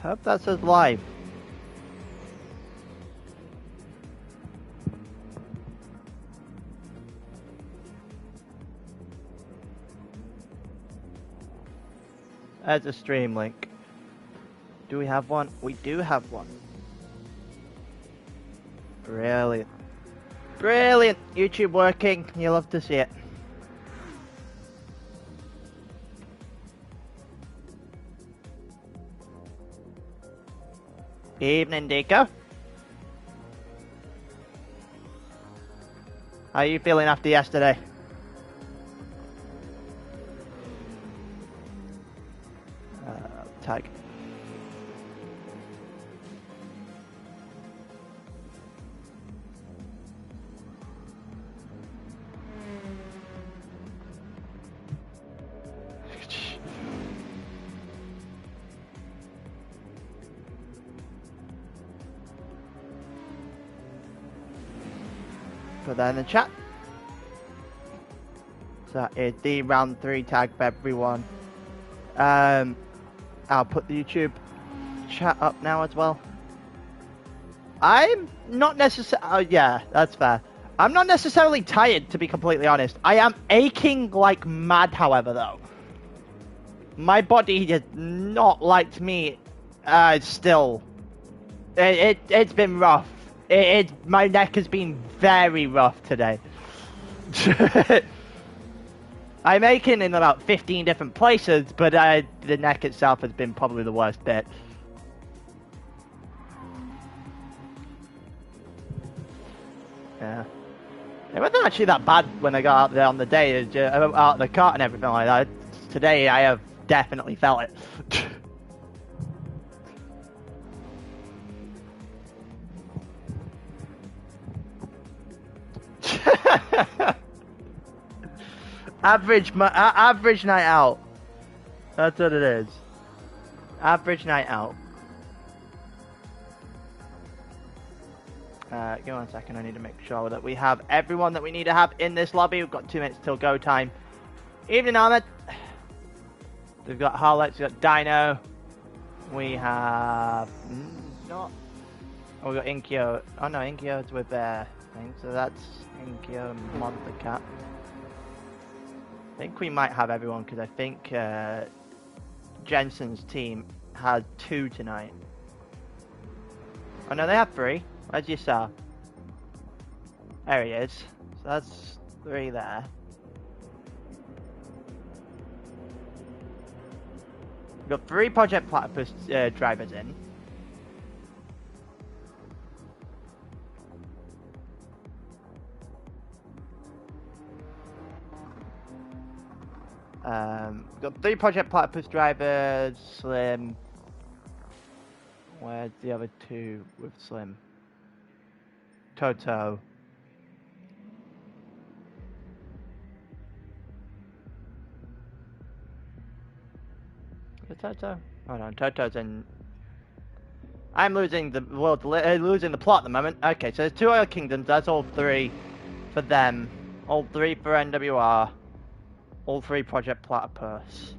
Hope that says live. There's a stream link. Do we have one? We do have one. Brilliant. Brilliant! YouTube working. You love to see it. Evening, Deco. How are you feeling after yesterday? Tag. Put that in the chat. So that is the round 3 tag for everyone. I'll put the YouTube chat up now as well. I'm not necessarily... yeah, that's fair. I'm not necessarily tired, to be completely honest. I am aching like mad, however, though. My body has not liked me still. It's been rough. My neck has been very rough today. I'm aching in about 15 different places, but the neck itself has been probably the worst bit. Yeah. It wasn't actually that bad when I got out there on the day, out of the cart and everything like that. Today I have definitely felt it. Average night out. That's what it is. Average night out. Give me 1 second. I need to make sure that we have everyone that we need to have in this lobby. We've got 2 minutes till go time. Evening, Ahmed. We've got Harlex. We've got Dino. We have not. Oh, we've got Inkyo. Oh no, Inkyo's with their thing. So that's Inkyo and Monster Cat. I think we might have everyone because I think Jensen's team had 2 tonight. Oh no, they have 3. Where's your star? There he is. So that's 3 there. We've got 3 Project Platypus drivers in. We've got 3 Project Platypus drivers, Slim. Where's the other 2 with Slim? Toto. Is Toto? Oh no, Toto's in. I'm losing the losing the plot at the moment. Okay, so there's 2 Oil Kingdoms. That's all 3 for them. All 3 for NWR. All 3 Project Platypus.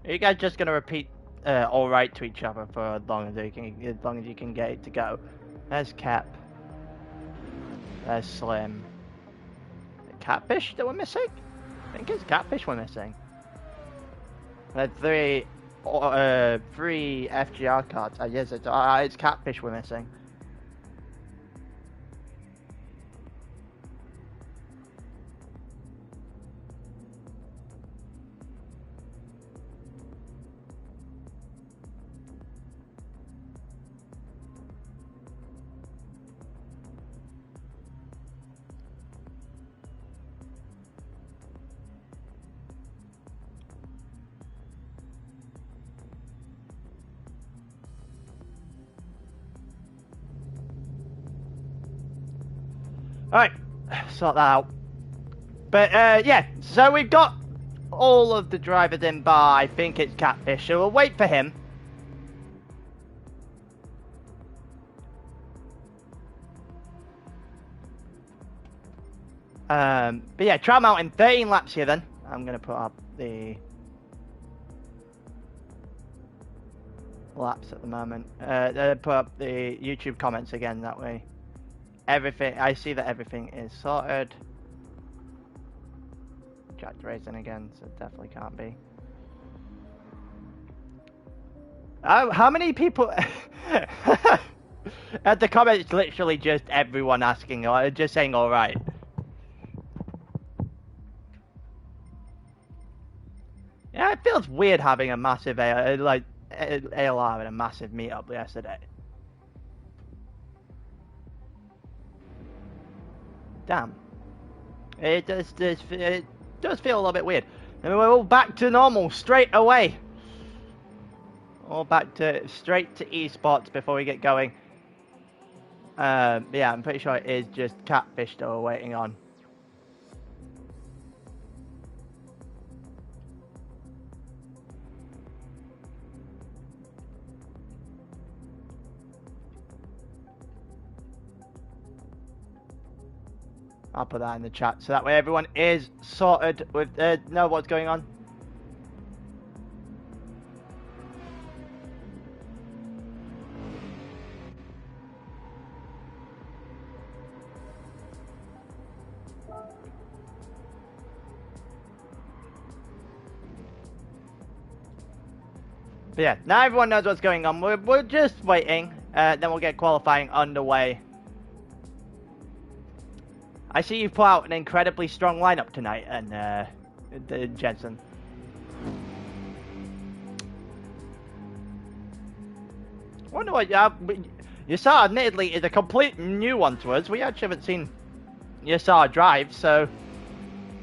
Are you guys just gonna repeat all right to each other for as long as you can get it to go? There's Cap. There's Slim. Catfish that we're missing? I think it's Catfish we're missing. There's 3 FGR cards. Yes, it's Catfish we're missing. Alright, sort that out. But yeah, so we've got all of the drivers in bar. I think it's Catfish, so we'll wait for him. But yeah, Trial Mountain, 13 laps here then. I'm gonna put up the laps at the moment. Put up the YouTube comments again, that way everything, I see that everything is sorted. Jacked racing again, so it definitely can't be. How many people at the comments? Literally just everyone asking, or just saying all right. Yeah, it feels weird having a massive ALR and a massive meetup yesterday. Damn. It does feel a little bit weird. And we're all back to normal straight away. All back to straight to esports before we get going. Yeah, I'm pretty sure it is just Catfish that we're waiting on. I'll put that in the chat so that way everyone is sorted with know what's going on. But yeah, now everyone knows what's going on. We're just waiting, then we'll get qualifying underway. I see you've put out an incredibly strong lineup tonight, and Jensen. I wonder what Yasar admittedly is a complete new one to us. We actually haven't seen Yasar drive, so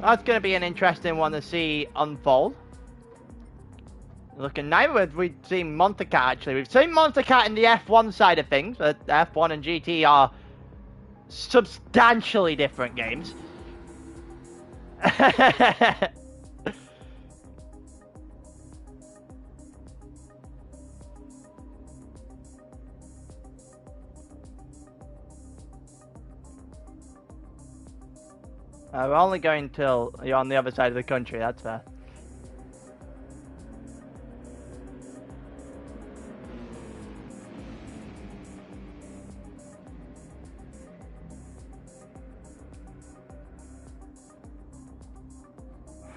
that's going to be an interesting one to see unfold. Looking neither we've seen Montecat actually. We've seen Montecat in the F1 side of things, but F1 and GT are substantially different games. We're only going till you're on the other side of the country, that's fair.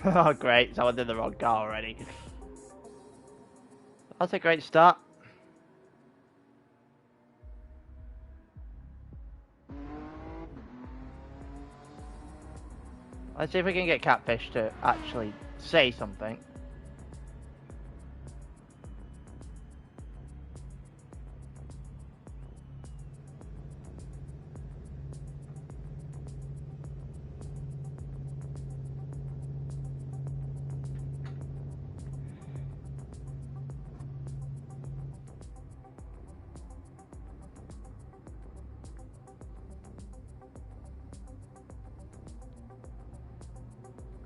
Oh great, someone did the wrong car already. That's a great start. Let's see if we can get Catfish to actually say something.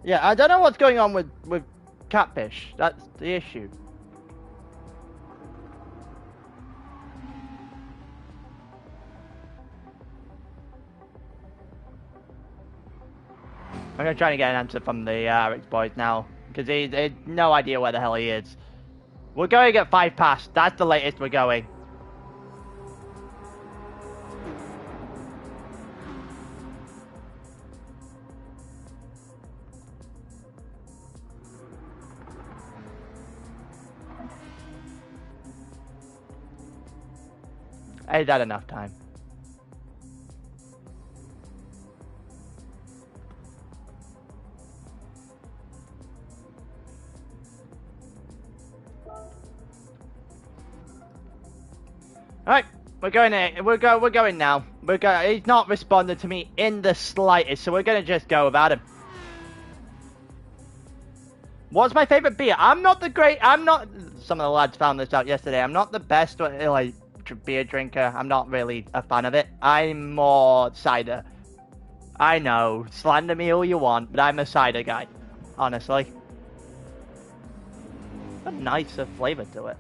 Yeah, I don't know what's going on with Catfish. That's the issue. I'm gonna try to get an answer from the RX boys now, because they had no idea where the hell he is. We're going at 5 past. That's the latest we're going. Is that enough time? Alright, we're going in. We're going now. He's not responded to me in the slightest, so we're gonna just go without him. What's my favorite beer? I'm not. Some of the lads found this out yesterday. I'm not the best like beer drinker. I'm not really a fan of it. I'm more cider. I know, slander me all you want, but I'm a cider guy, honestly. A nicer flavor to it.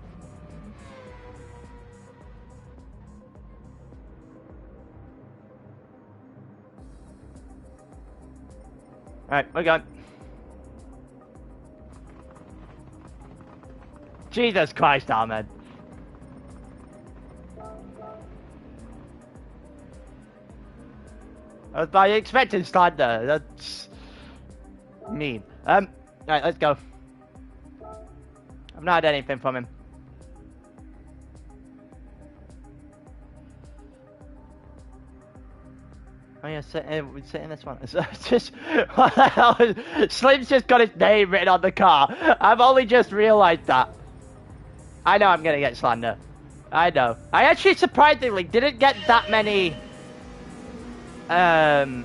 Alright, we're going. Jesus Christ, Ahmed. I was by expecting slander. That's mean. Right, let's go. I've not had anything from him. Oh yeah, we're sitting this one. It's just what the hell? Slim's just got his name written on the car. I've only just realised that. I know I'm gonna get slander. I know. I actually surprisingly didn't get that many. I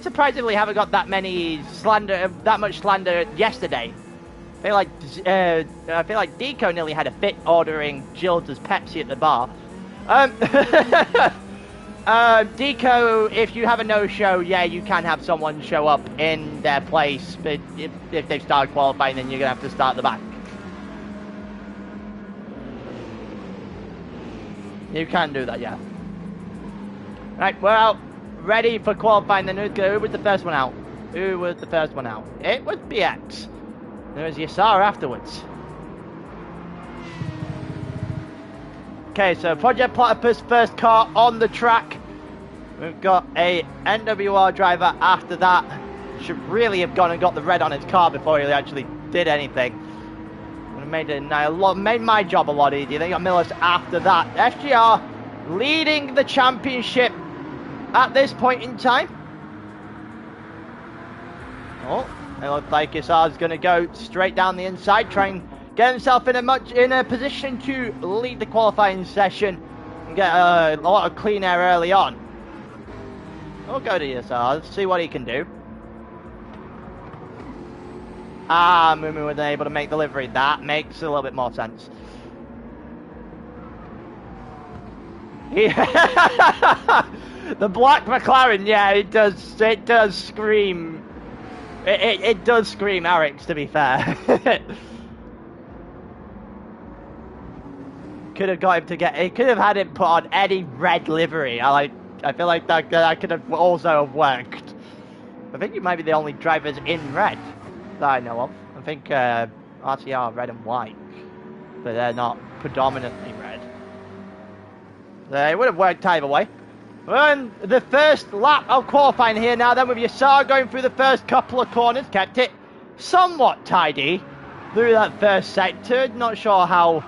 surprisingly haven't got that many slander, that much slander yesterday. I feel like Deco nearly had a fit ordering Jill's Pepsi at the bar. Deco, if you have a no-show, yeah, you can have someone show up in their place, but if they've started qualifying, then you're gonna have to start the back. You can do that, yeah. Right, we're out, ready for qualifying. Then who was the first one out? Who was the first one out? It was BX. There was Yassar afterwards. Okay, so Project Platypus first car on the track. We've got a NWR driver after that. Should really have gone and got the red on his car before he actually did anything. Would have made my job a lot easier. Then you got Millers after that. SGR leading the championship at this point in time. Oh, it looks like Yassar's going to go straight down the inside, try and get himself in a position to lead the qualifying session and get a lot of clean air early on. We'll go to Yassar, see what he can do. Mumu was able to make delivery. That makes a little bit more sense. The black McLaren, yeah, it does scream. It does scream Eric's, to be fair. Could have got him to it could have had him put on any red livery. I feel like that could have also have worked. I think you might be the only drivers in red that I know of. I think RCR red and white, but they're not predominantly red. It would have worked either way. We're on the first lap of qualifying here now then, with Yassar going through the first couple of corners. Kept it somewhat tidy through that first sector. Not sure how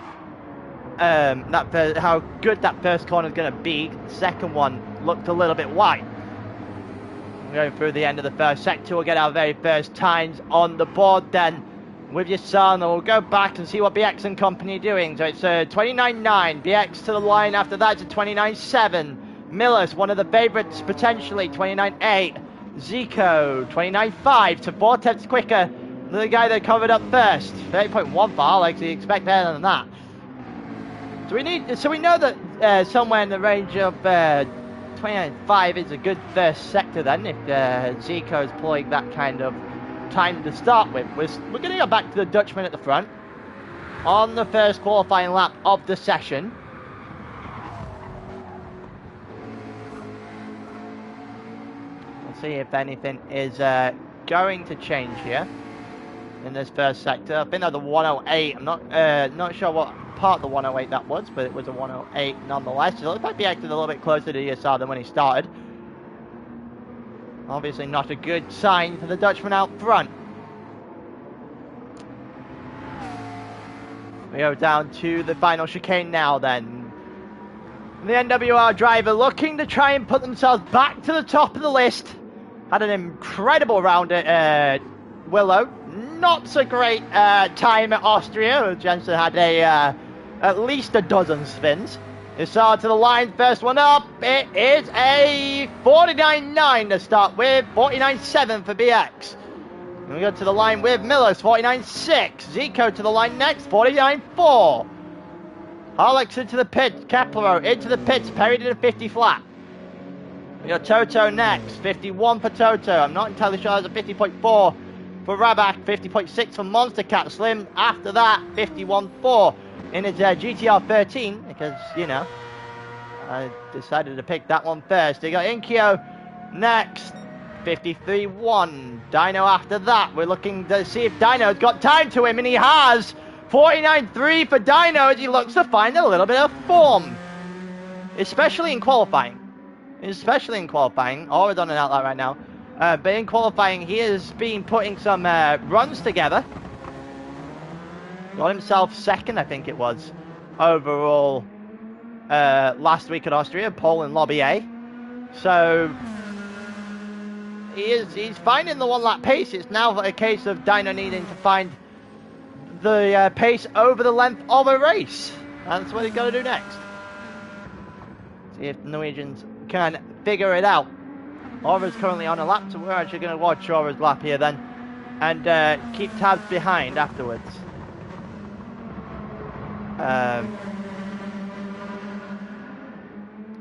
how good that first corner is going to be. The second one looked a little bit wide. Going through the end of the first sector, we'll get our very first times on the board then with Yassar, and we'll go back and see what BX and company are doing. So it's a 29.9, BX to the line after that, it's a 29.7. Miller's one of the favourites potentially, 29.8. Zico, 29.5, so 4 tenths quicker than the guy that covered up first. 30.1 for Alex, you expect better than that. So we know that somewhere in the range of 29.5 is a good first sector then, if Zico is pulling that kind of time to start with. We're going to go back to the Dutchman at the front on the first qualifying lap of the session. We'll see if anything is going to change here in this first sector. I think that's the 108. I'm not sure what part of the 108 that was, but it was a 108 nonetheless. So it might be acting a little bit closer to Yassar than when he started. Obviously not a good sign for the Dutchman out front. We go down to the final chicane now then. The NWR driver looking to try and put themselves back to the top of the list. Had an incredible round at Willow. Not so great time at Austria. Jensen had at least a dozen spins. Yassar to the line, first one up. It is a 49.9 to start with, 49.7 for BX. And we go to the line with Miller's 49.6. Zico to the line next, 49.4. Alex into the pits, Kepler into the pits, Perry did a 50 flat. We got Toto next, 51 for Toto. I'm not entirely sure there's a 50.4 for Rabak, 50.6 for Monster Cat. Slim after that, 51.4 in his GTR 13, because, you know, I decided to pick that one first. They got Inkyo next, 53-1. Dino after that. We're looking to see if Dino's got time to him, and he has. 49-3 for Dino as he looks to find a little bit of form. Especially in qualifying. Aura's on an outlet right now. But in qualifying, he has been putting some runs together. Got himself second, I think it was, overall last week at Austria, pole in Lobby A. So he's finding the one-lap pace. It's now a case of Dino needing to find the pace over the length of a race. That's what he's got to do next. See if the Norwegians can figure it out. Aura's currently on a lap, so we're actually going to watch Aura's lap here then, and keep tabs behind afterwards.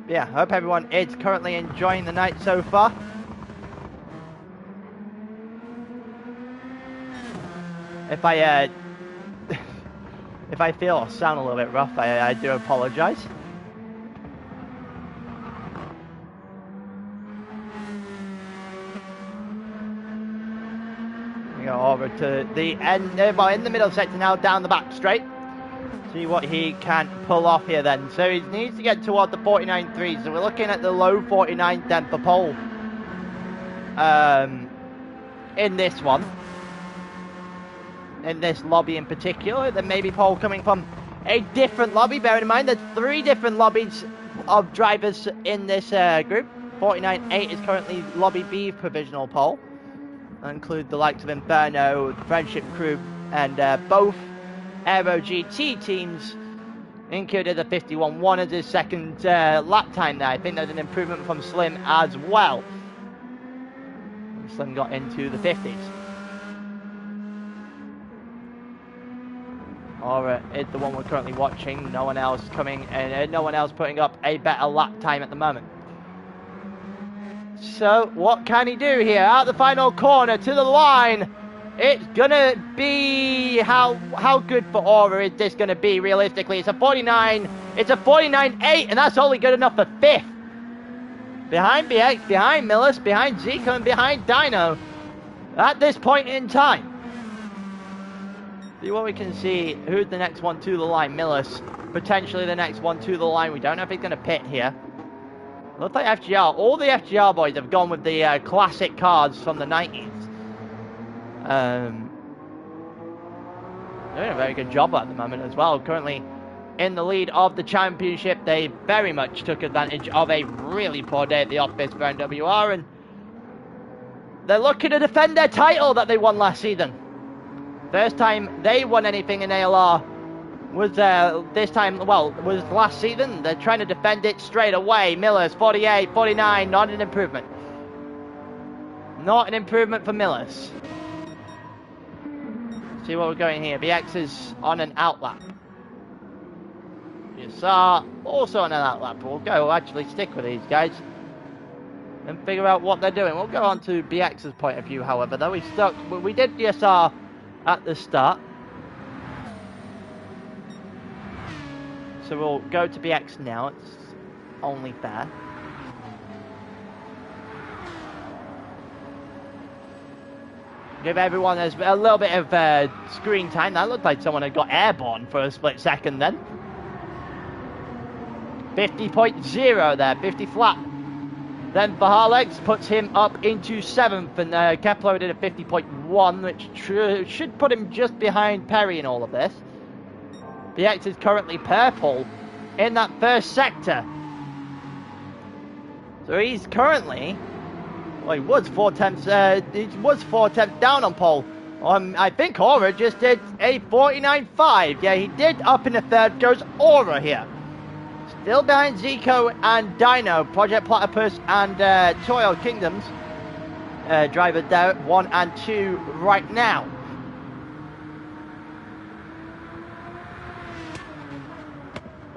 Yeah, I hope everyone is currently enjoying the night so far. If I if I feel or sound a little bit rough, I do apologise. We go over to the end, well, in the middle sector now, down the back straight. See what he can pull off here then. So he needs to get toward the 49.3, so we're looking at the low 49 then for pole in this one. In this lobby in particular. There may be pole coming from a different lobby. Bear in mind there's 3 different lobbies of drivers in this group. 49.8 is currently lobby B provisional pole. That include the likes of Inferno, Friendship Crew, and both Aero GT teams. Included the 51-1 as his second lap time there. I think there's an improvement from Slim as well. Slim got into the 50s. Aura is the one we're currently watching. No one else coming, and no one else putting up a better lap time at the moment. So what can he do here? Out the final corner to the line. It's gonna be how good for Aura is this gonna be realistically? It's a 49. It's a 49.8, and that's only good enough for 5th. Behind BX, behind Millis, behind Zico, and behind Dino. At this point in time. See what we can see. Who's the next one to the line? Millis. Potentially the next one to the line. We don't know if he's going to pit here. Looks like FGR. All the FGR boys have gone with the classic cars from the 90s. Doing a very good job at the moment as well. Currently in the lead of the championship. They very much took advantage of a really poor day at the office for NWR. And they're looking to defend their title that they won last season. First time they won anything in ALR was this time, well, was last season. They're trying to defend it straight away. Miller's 48, 49, not an improvement. Not an improvement for Miller's. See what we're going here. BX is on an outlap. Yassar also on an outlap. We'll actually stick with these guys and figure out what they're doing. We'll go on to BX's point of view, however, though. We did Yassar at the start. So we'll go to BX now. It's only fair. Give everyone a little bit of screen time. That looked like someone had got airborne for a split second then. 50.0 there, 50 flat. Then for Harlex puts him up into 7th, and Kepler did a 50.1, which should put him just behind Perry in all of this. BX is currently purple in that first sector. So he's currently, well, he was 4 tenths down on pole. I think Aura just did a 49.5. Yeah, he did up in the third, goes Aura here. Still behind Zico and Dino, Project Platypus and Toil Kingdoms. Drivers there, 1 and 2 right now.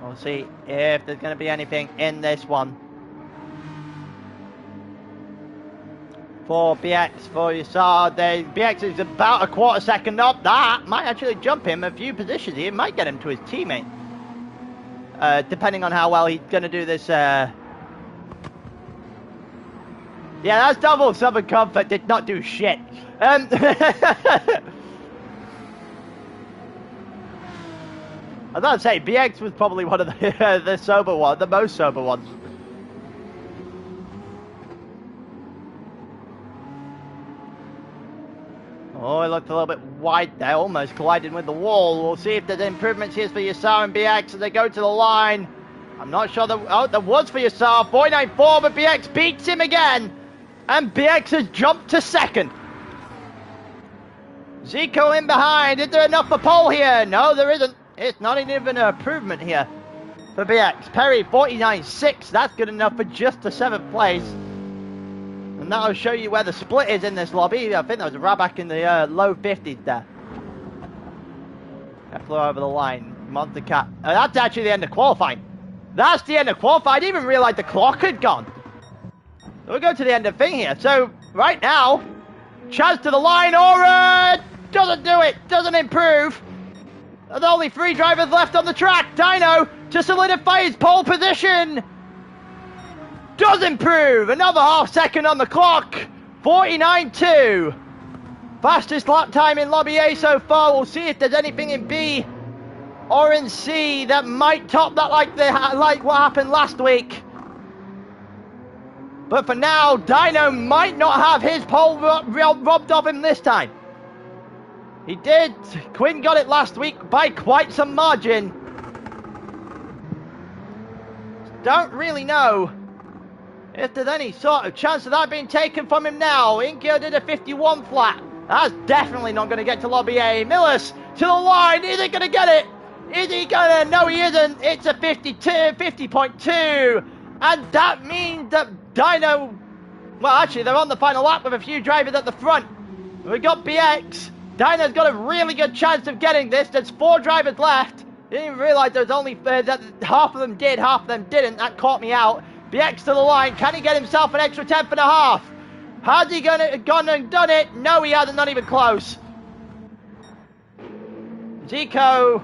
We'll see if there's going to be anything in this one. For BX, for Yassar, BX is about a quarter second up. That might actually jump him a few positions here. It might get him to his teammate. Depending on how well he's going to do this Yeah, that's double Southern Comfort did not do shit. I was about to say, BX was probably one of the sober ones, the most sober ones. Oh, it looked a little bit wide there, almost colliding with the wall. We'll see if there's improvements here for Yassar and BX as they go to the line. I'm not sure that... Oh, there was for Yassar, 494, but BX beats him again. And BX has jumped to second. Zico in behind. Is there enough for pole here? No, there isn't. It's not even an improvement here for BX. Perry, 49.6. That's good enough for just the 7th place. And that'll show you where the split is in this lobby. I think there was a Raback in the low 50s there. Kepler over the line. Monster Cat. That's actually the end of qualifying. That's the end of qualifying. I didn't even realize the clock had gone. We'll go to the end of thing here. So, right now, Chaz to the line. Or doesn't do it. Doesn't improve. There's only 3 drivers left on the track. Dino to solidify his pole position. Does improve. Another half second on the clock. 49.2. Fastest lap time in Lobby A so far. We'll see if there's anything in B or in C that might top that like what happened last week. But for now, Dino might not have his pole robbed of him this time. He did. Quinn got it last week by quite some margin. Don't really know if there's any sort of chance of that being taken from him now. Inkyo did a 51 flat. That's definitely not going to get to Lobby A. Millis to the line. Is he going to get it? Is he going to? No, he isn't. It's a 50.2. And that means that Dino... Well, actually, they're on the final lap with a few drivers at the front. We've got BX. Dino's got a really good chance of getting this. There's 4 drivers left. Didn't even realise there was only... that half of them did, half of them didn't. That caught me out. BX to the line. Can he get himself an extra 10th and a half? Has he gone and done it? No, he hasn't. Not even close. Zico.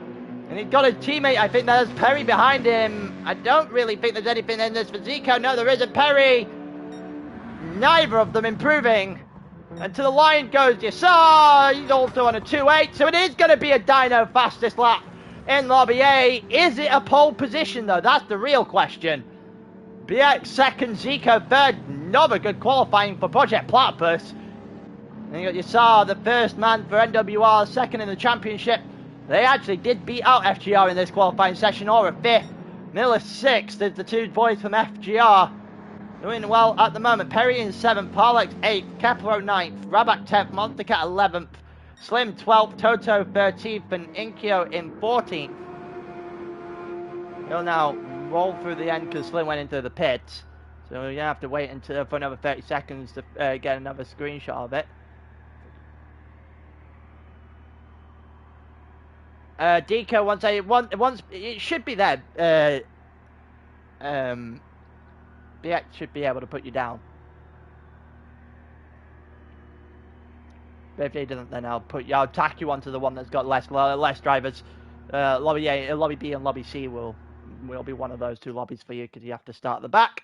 And he's got a teammate. I think there's Perry behind him. I don't really think there's anything in this for Zico. No, there isn't. Perry. Neither of them improving. And to the line goes Yassar. He's also on a 2.8. So it is going to be a Dino fastest lap in Lobby A. Is it a pole position, though? That's the real question. BX second, Zico third. Another good qualifying for Project Platypus. And you got Yassar, the first man for NWR, second in the championship. They actually did beat out FGR in this qualifying session, or a 5th. Miller 6th. There's the 2 boys from FGR doing well at the moment. Perry in 7th, Parlex 8th, Kepler 9th, Raback 10th, Monstercat 11th, Slim 12th, Toto 13th, and Inkyo in 14th. He'll now roll through the end because Slim went into the pits. So you're going to have to wait until for another 30 seconds to get another screenshot of it. Deco, once it should be there. BX should be able to put you down. But if he doesn't, then I'll tack you onto the one that's got less drivers. Lobby A, Lobby B, and Lobby C will be one of those 2 lobbies for you because you have to start at the back.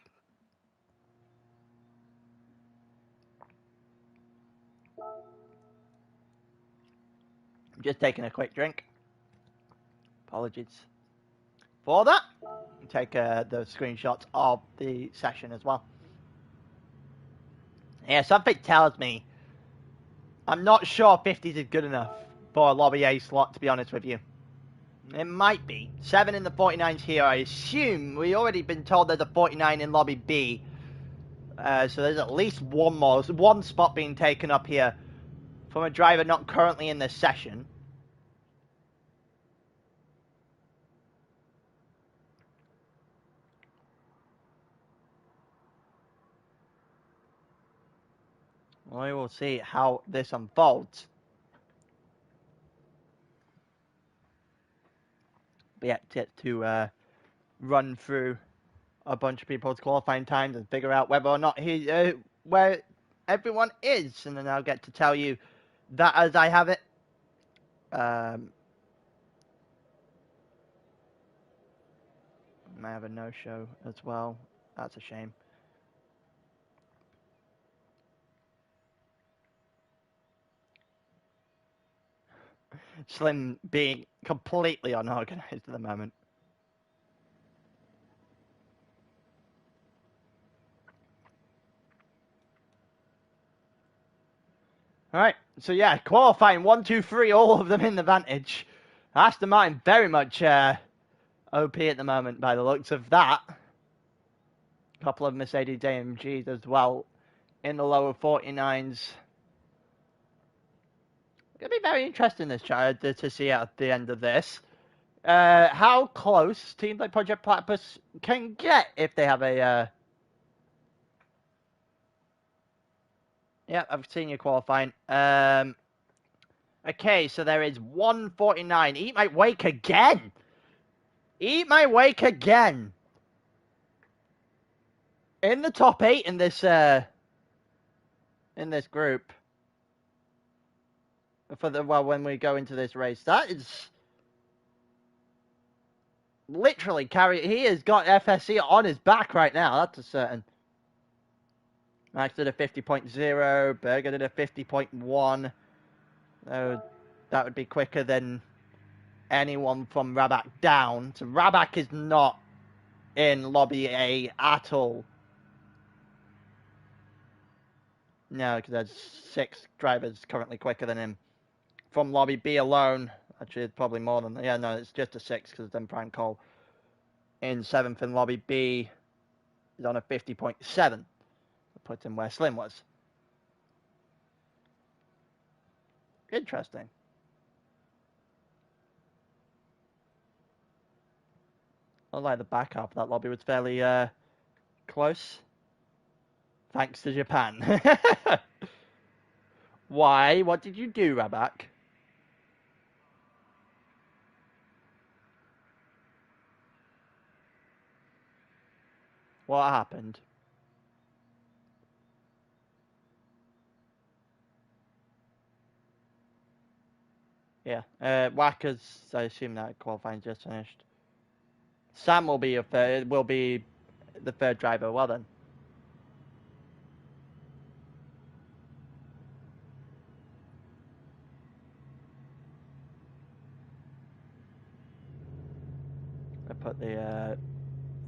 I'm just taking a quick drink. Apologies for that. Take the screenshots of the session as well. Yeah, something tells me I'm not sure 50s is good enough for a Lobby A slot, to be honest with you. It might be. 7 in the 49s here. I assume we already been told there's a 49 in Lobby B. So there's at least one spot being taken up here from a driver not currently in this session. We will see how this unfolds. But yeah, to run through a bunch of people's qualifying times and figure out whether or not where everyone is, and then I'll get to tell you that as I have it. I have a no-show as well. That's a shame. Slim being completely unorganized at the moment. All right, so yeah, qualifying 1, 2, 3, all of them in the advantage. Aston Martin very much OP at the moment by the looks of that. A couple of Mercedes AMGs as well in the lower 49s. It'll be very interesting this chart to see at the end of this. How close teams like Project Platypus can get if they have a... Yeah, I've seen you qualifying. Okay, so there is 149. Eat my wake again! Eat my wake again! In the top 8 in this group. When we go into this race. That is... Literally he has got FSC on his back right now, that's a certain. Max did a 50.0, Berger did a 50.1. That would be quicker than anyone from Raback down. So Raback is not in Lobby A at all. No, because there's 6 drivers currently quicker than him. From Lobby B alone, actually it's probably more than... Yeah, no, it's just a 6 because then Prime Cole in 7th in Lobby B is on a 50.7. Put him where Slim was. Interesting. Not like the back half of that lobby was fairly close. Thanks to Japan. Why? What did you do, Raback? What happened? Yeah. Wackers, I assume that qualifying just finished. Sam will be the third driver. Well done. I put the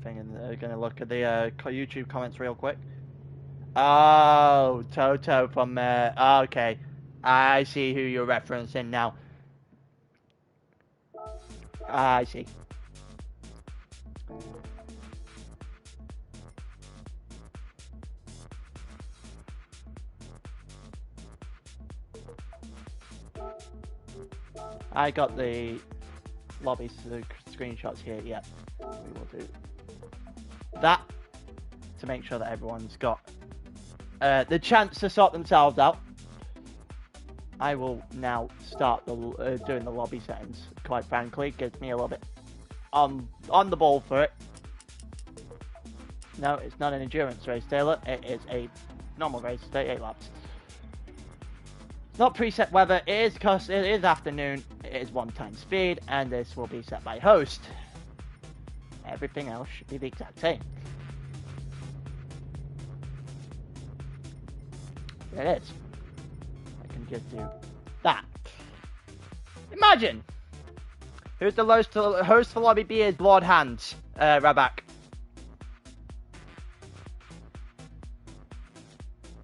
thing in there. Gonna look at the YouTube comments real quick. Oh, Toto from okay. I see who you're referencing now. I see. I got the lobby screenshots here. Yeah, we will do that to make sure that everyone's got the chance to sort themselves out. I will now start doing the lobby settings. Quite frankly, it gets me a little bit on the ball for it. No, it's not an endurance race, Taylor. It is a normal race, 38 laps. It's not preset weather. It is because it is afternoon. It is 1-time speed, and this will be set by host. Everything else should be the exact same. There it is. I can just do that. Imagine! Who's the host for Lobby B is Lord Hands, Raback.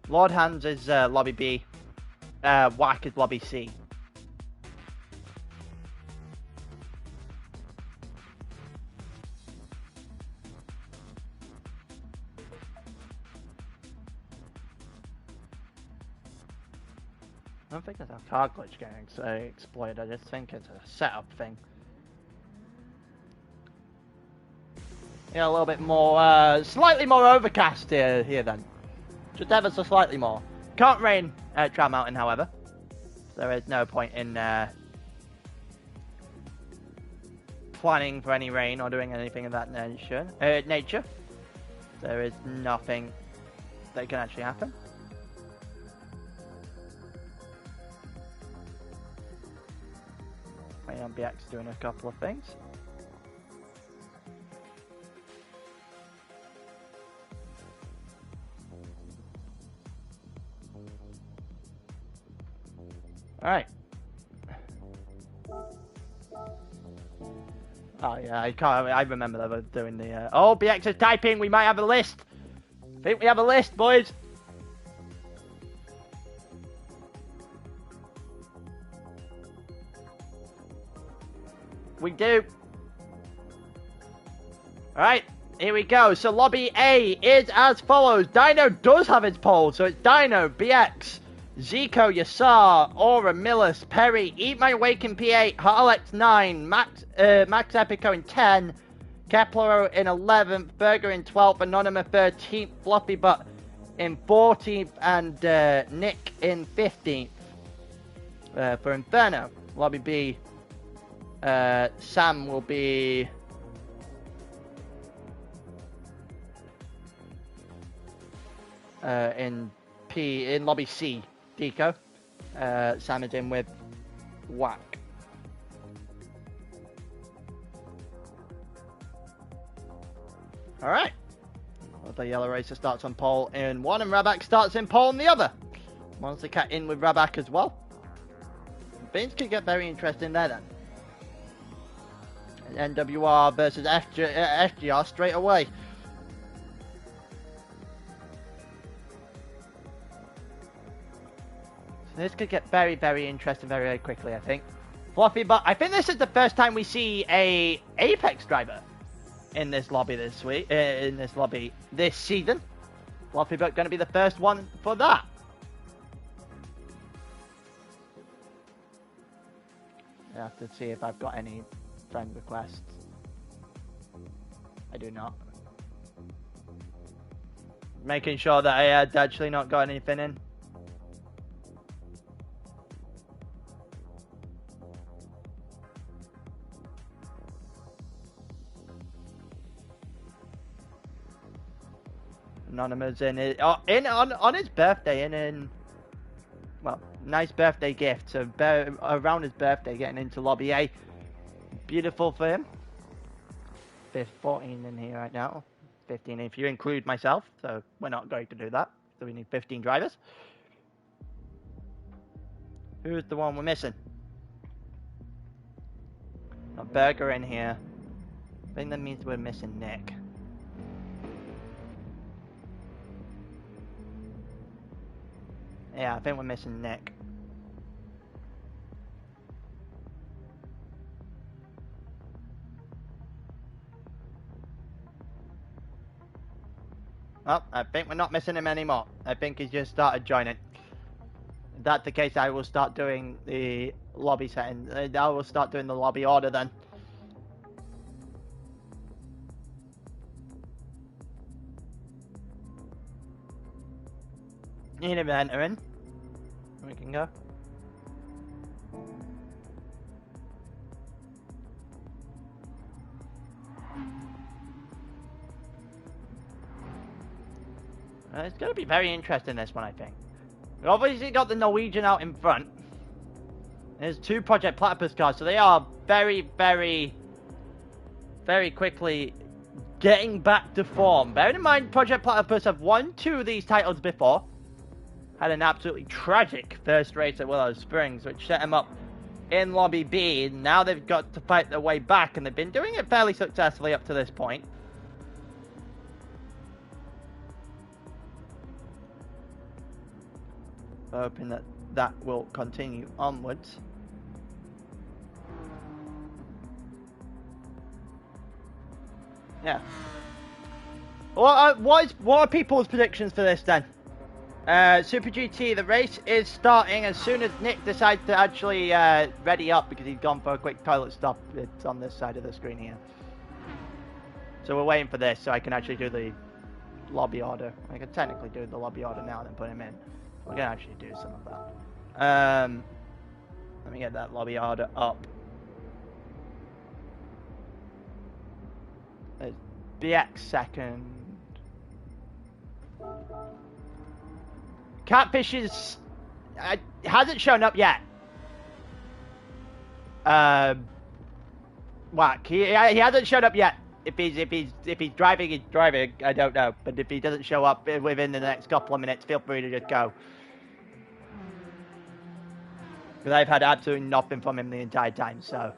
Lord Hands is Lobby B. Whack is Lobby C. I don't think it's a car glitch getting exploited. I just think it's a setup thing. Yeah, a little bit more, slightly more overcast here then. Just ever so slightly more. Can't rain at Trout Mountain, however. There is no point in planning for any rain or doing anything of that nature. There is nothing that can actually happen. Waiting on BX doing a couple of things. Alright. Oh yeah, I remember they were doing the. Oh, BX is typing. We might have a list. I think we have a list, boys. We do. All right, here we go. So lobby A is as follows. Dino does have its poll, so it's Dino, BX, Zico, Yassar, Aura, Millis, Perry, Eat My Wake in P8, Harlex 9, Max Epico in 10, Kepler in 11th, Burger in 12th, Anonymous 13th, Floppy Butt in 14th, and Nick in 15th for Inferno. Lobby B, Sam will be in lobby C, Deco. Sam is in with Whack. Alright. The Yellow Racer starts on pole in one, and Rabak starts in pole in the other. Monster Cat in with Rabak as well. Things could get very interesting there then. And NWR versus FGR straight away. So this could get very, very interesting very, very quickly, I think. Fluffy, but I think this is the first time we see a Apex driver in this lobby this week, this season. Fluffy but going to be the first one for that. I have to see if I've got any friend requests. I do not. Making sure that I had actually not got anything in. Anonymous in it, on his birthday, well, nice birthday gift. So around his birthday, getting into lobby A, beautiful for him. 14 in here right now, 15 if you include myself. So we're not going to do that. So we need 15 drivers. Who's the one we're missing? A Burger in here. I think that means we're missing Nick. Yeah, I think we're missing Nick. Well, I think we're not missing him anymore. I think he's just started joining. If that's the case, I will start doing the lobby settings. I will start doing the lobby order then. Need him to enter in. We can go. It's going to be very interesting, this one, I think. We've obviously got the Norwegian out in front. There's two Project Platypus cars, so they are very, very, very quickly getting back to form. Bearing in mind, Project Platypus have won 2 of these titles before. Had an absolutely tragic first race at Willow Springs, which set them up in Lobby B. Now they've got to fight their way back, and they've been doing it fairly successfully up to this point. Hoping that that will continue onwards. Yeah. What are people's predictions for this then? Super GT, the race is starting as soon as Nick decides to actually ready up, because he's gone for a quick toilet stop. It's on this side of the screen here. So we're waiting for this so I can actually do the lobby order. I can technically do the lobby order now and then put him in. We're going to actually do some of that. Let me get that lobby order up. There's BX second. Catfish is hasn't shown up yet. Whack. He hasn't shown up yet. If he's driving, he's driving. I don't know, but if he doesn't show up within the next couple of minutes, feel free to just go. Because I've had absolutely nothing from him the entire time, so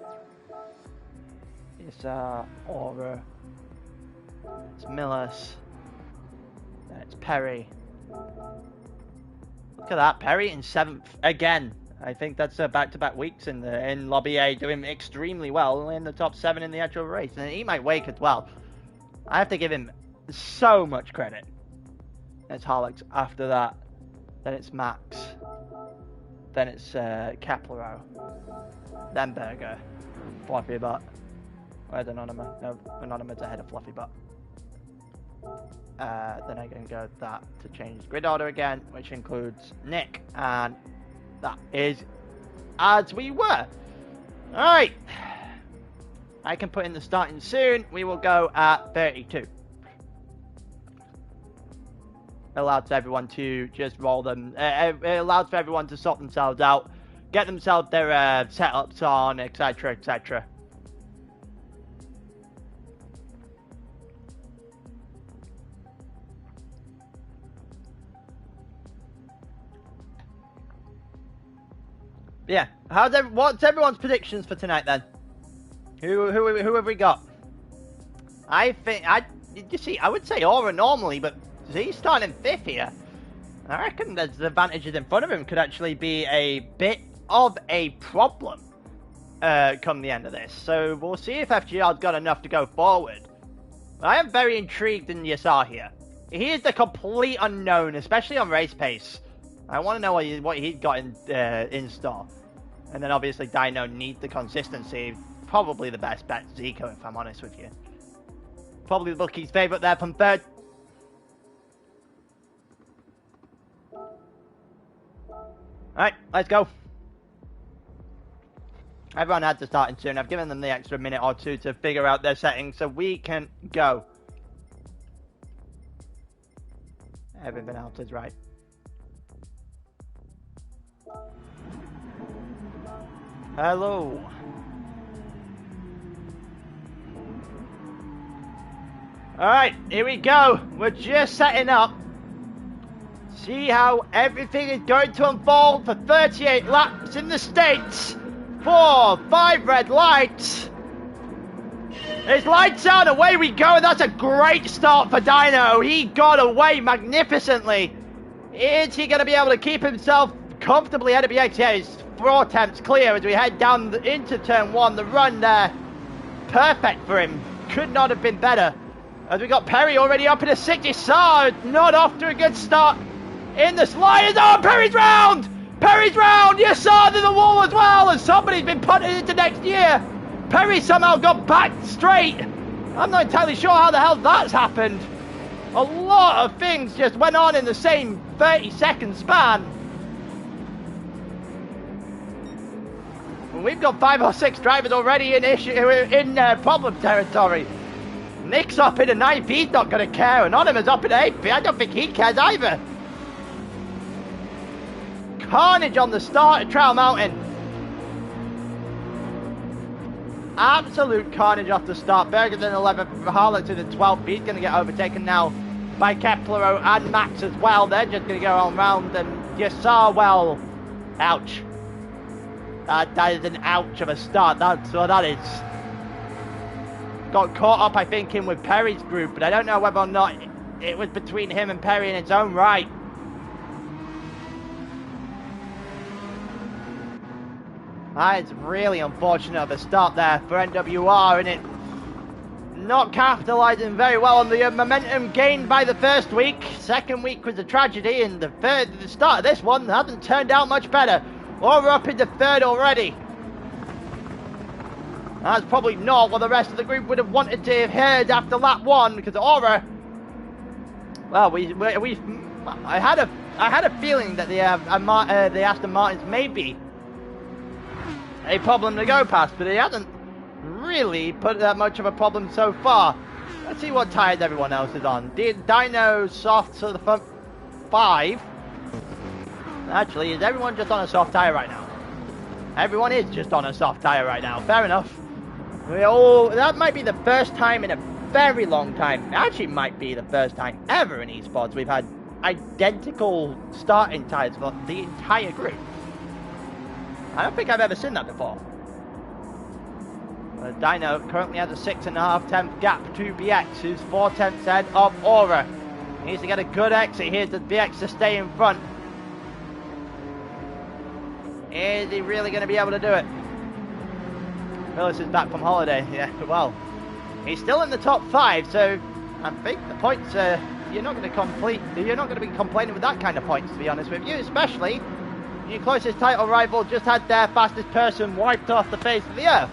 It's Aura. It's Millis. Then it's Perry. Look at that, Perry in 7th again. I think that's back-to-back weeks in Lobby A, doing extremely well in the top 7 in the actual race, and he might wake as well. I have to give him so much credit. It's Harlix after that. Then it's Max. Then it's Keplero. Then Berger. Fluffy Butt. Where's Anonymous? No, Anonymous ahead of Fluffy Butt. Then I can go that to change grid order again, which includes Nick, and that is as we were. Alright. I can put in the starting soon. We will go at 32. Allows everyone to just roll them. It allows for everyone to sort themselves out, get themselves their setups on, etc., etc. Yeah. What's everyone's predictions for tonight then? Who have we got? I would say Aura normally, but he's starting 5th here. I reckon there's the advantages in front of him could actually be a bit of a problem come the end of this. So we'll see if FGR's got enough to go forward. I am very intrigued in Yassar here. He is the complete unknown, especially on race pace. I want to know what he's got in store. And then obviously Dino needs the consistency. Probably the best bet Zico, if I'm honest with you. Probably Lucky's favourite there from 3rd. Alright, let's go. Everyone had to start in soon. I've given them the extra minute or two to figure out their settings, so we can go. Everything else is right. Hello. Alright, here we go. We're just setting up. See how everything is going to unfold for 38 laps in the States. 4, 5 red lights. There's lights out, away we go. That's a great start for Dino. He got away magnificently. Is he going to be able to keep himself comfortably ahead of BX? Yeah, his 4 attempts clear as we head down into turn 1. The run there, perfect for him. Could not have been better. As we got Perry already up in a 60. Saad not off to a good start in the sliders. Oh, Perry's round! Perry's round! You saw to the wall as well, and somebody's been punted into next year. Perry somehow got back straight. I'm not entirely sure how the hell that's happened. A lot of things just went on in the same 30-second span. We've got 5 or 6 drivers already in problem territory. Nick's up in a 9th, he's not going to care. Anonymous up in 8th, I don't think he cares either. Carnage on the start of Trail Mountain. Absolute carnage off the start. Berger's in 11th, Harlot to the 12th. He's going to get overtaken now by Keplero and Max as well. They're just going to go on round, and Yassar, well, ouch. That is an ouch of a start. That's what that is. Got caught up, I think, in with Perry's group, but I don't know whether or not it was between him and Perry in its own right. That is really unfortunate of a start there for NWR, and it not capitalising very well on the momentum gained by the first week. Second week was a tragedy, and the start of this one hasn't turned out much better. We're up into 3rd already. That's probably not what the rest of the group would have wanted to have heard after lap 1, because Aura, well, I had a feeling that the Aston Martins may be a problem to go past, but he hasn't really put that much of a problem so far. Let's see what tires everyone else is on. Dino soft to the front 5. Actually, is everyone just on a soft tire right now? Everyone is just on a soft tire right now. Fair enough. That might be the first time in a very long time. It actually might be the first time ever in esports we've had identical starting tires for the entire group. I don't think I've ever seen that before. Dino currently has a 6.5 tenth gap to BX, who's 4 tenths ahead of Aura. He needs to get a good exit here to BX to stay in front. Is he really going to be able to do it? Willis is back from holiday. Yeah, well, he's still in the top 5, so I think the points you're not going to be complaining with that kind of points, to be honest with you, especially your closest title rival just had their fastest person wiped off the face of the earth.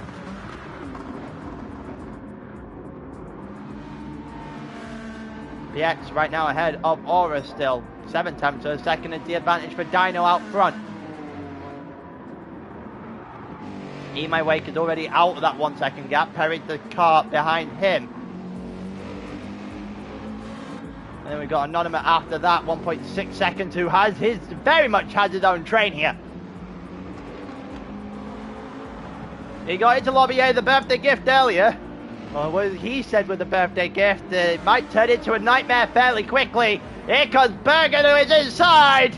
BX right now ahead of Aura still. 7 tenths to a second is the advantage for Dino out front. My Wake is already out of that 1 second gap. Perry's the car behind him. And then we've got Anonymous after that, 1.6 seconds, who very much has his own train here. He got into Lobby A, the birthday gift earlier. Well, what he said with the birthday gift, it might turn into a nightmare fairly quickly. Here comes Berger, who is inside.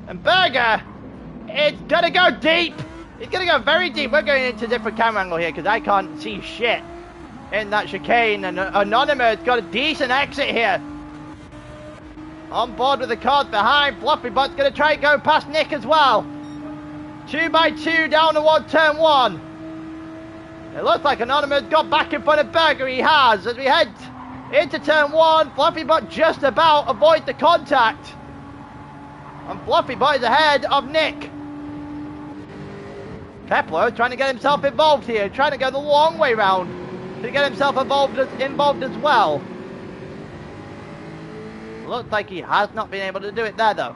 And Berger is going to go deep. He's going to go very deep. We're going into a different camera angle here because I can't see shit in that chicane. And Anonymous got a decent exit here. On board with the cars behind. Fluffy Butt's going to try and go past Nick as well. 2 by 2 down towards turn 1. It looks like Anonymous got back in front of Berger. He has. As we head into turn 1, Fluffy Butt just about avoids the contact. And Fluffy Butt is ahead of Nick. Kepler trying to get himself involved here, trying to go the long way round to get himself involved as well. Looks like he has not been able to do it there though.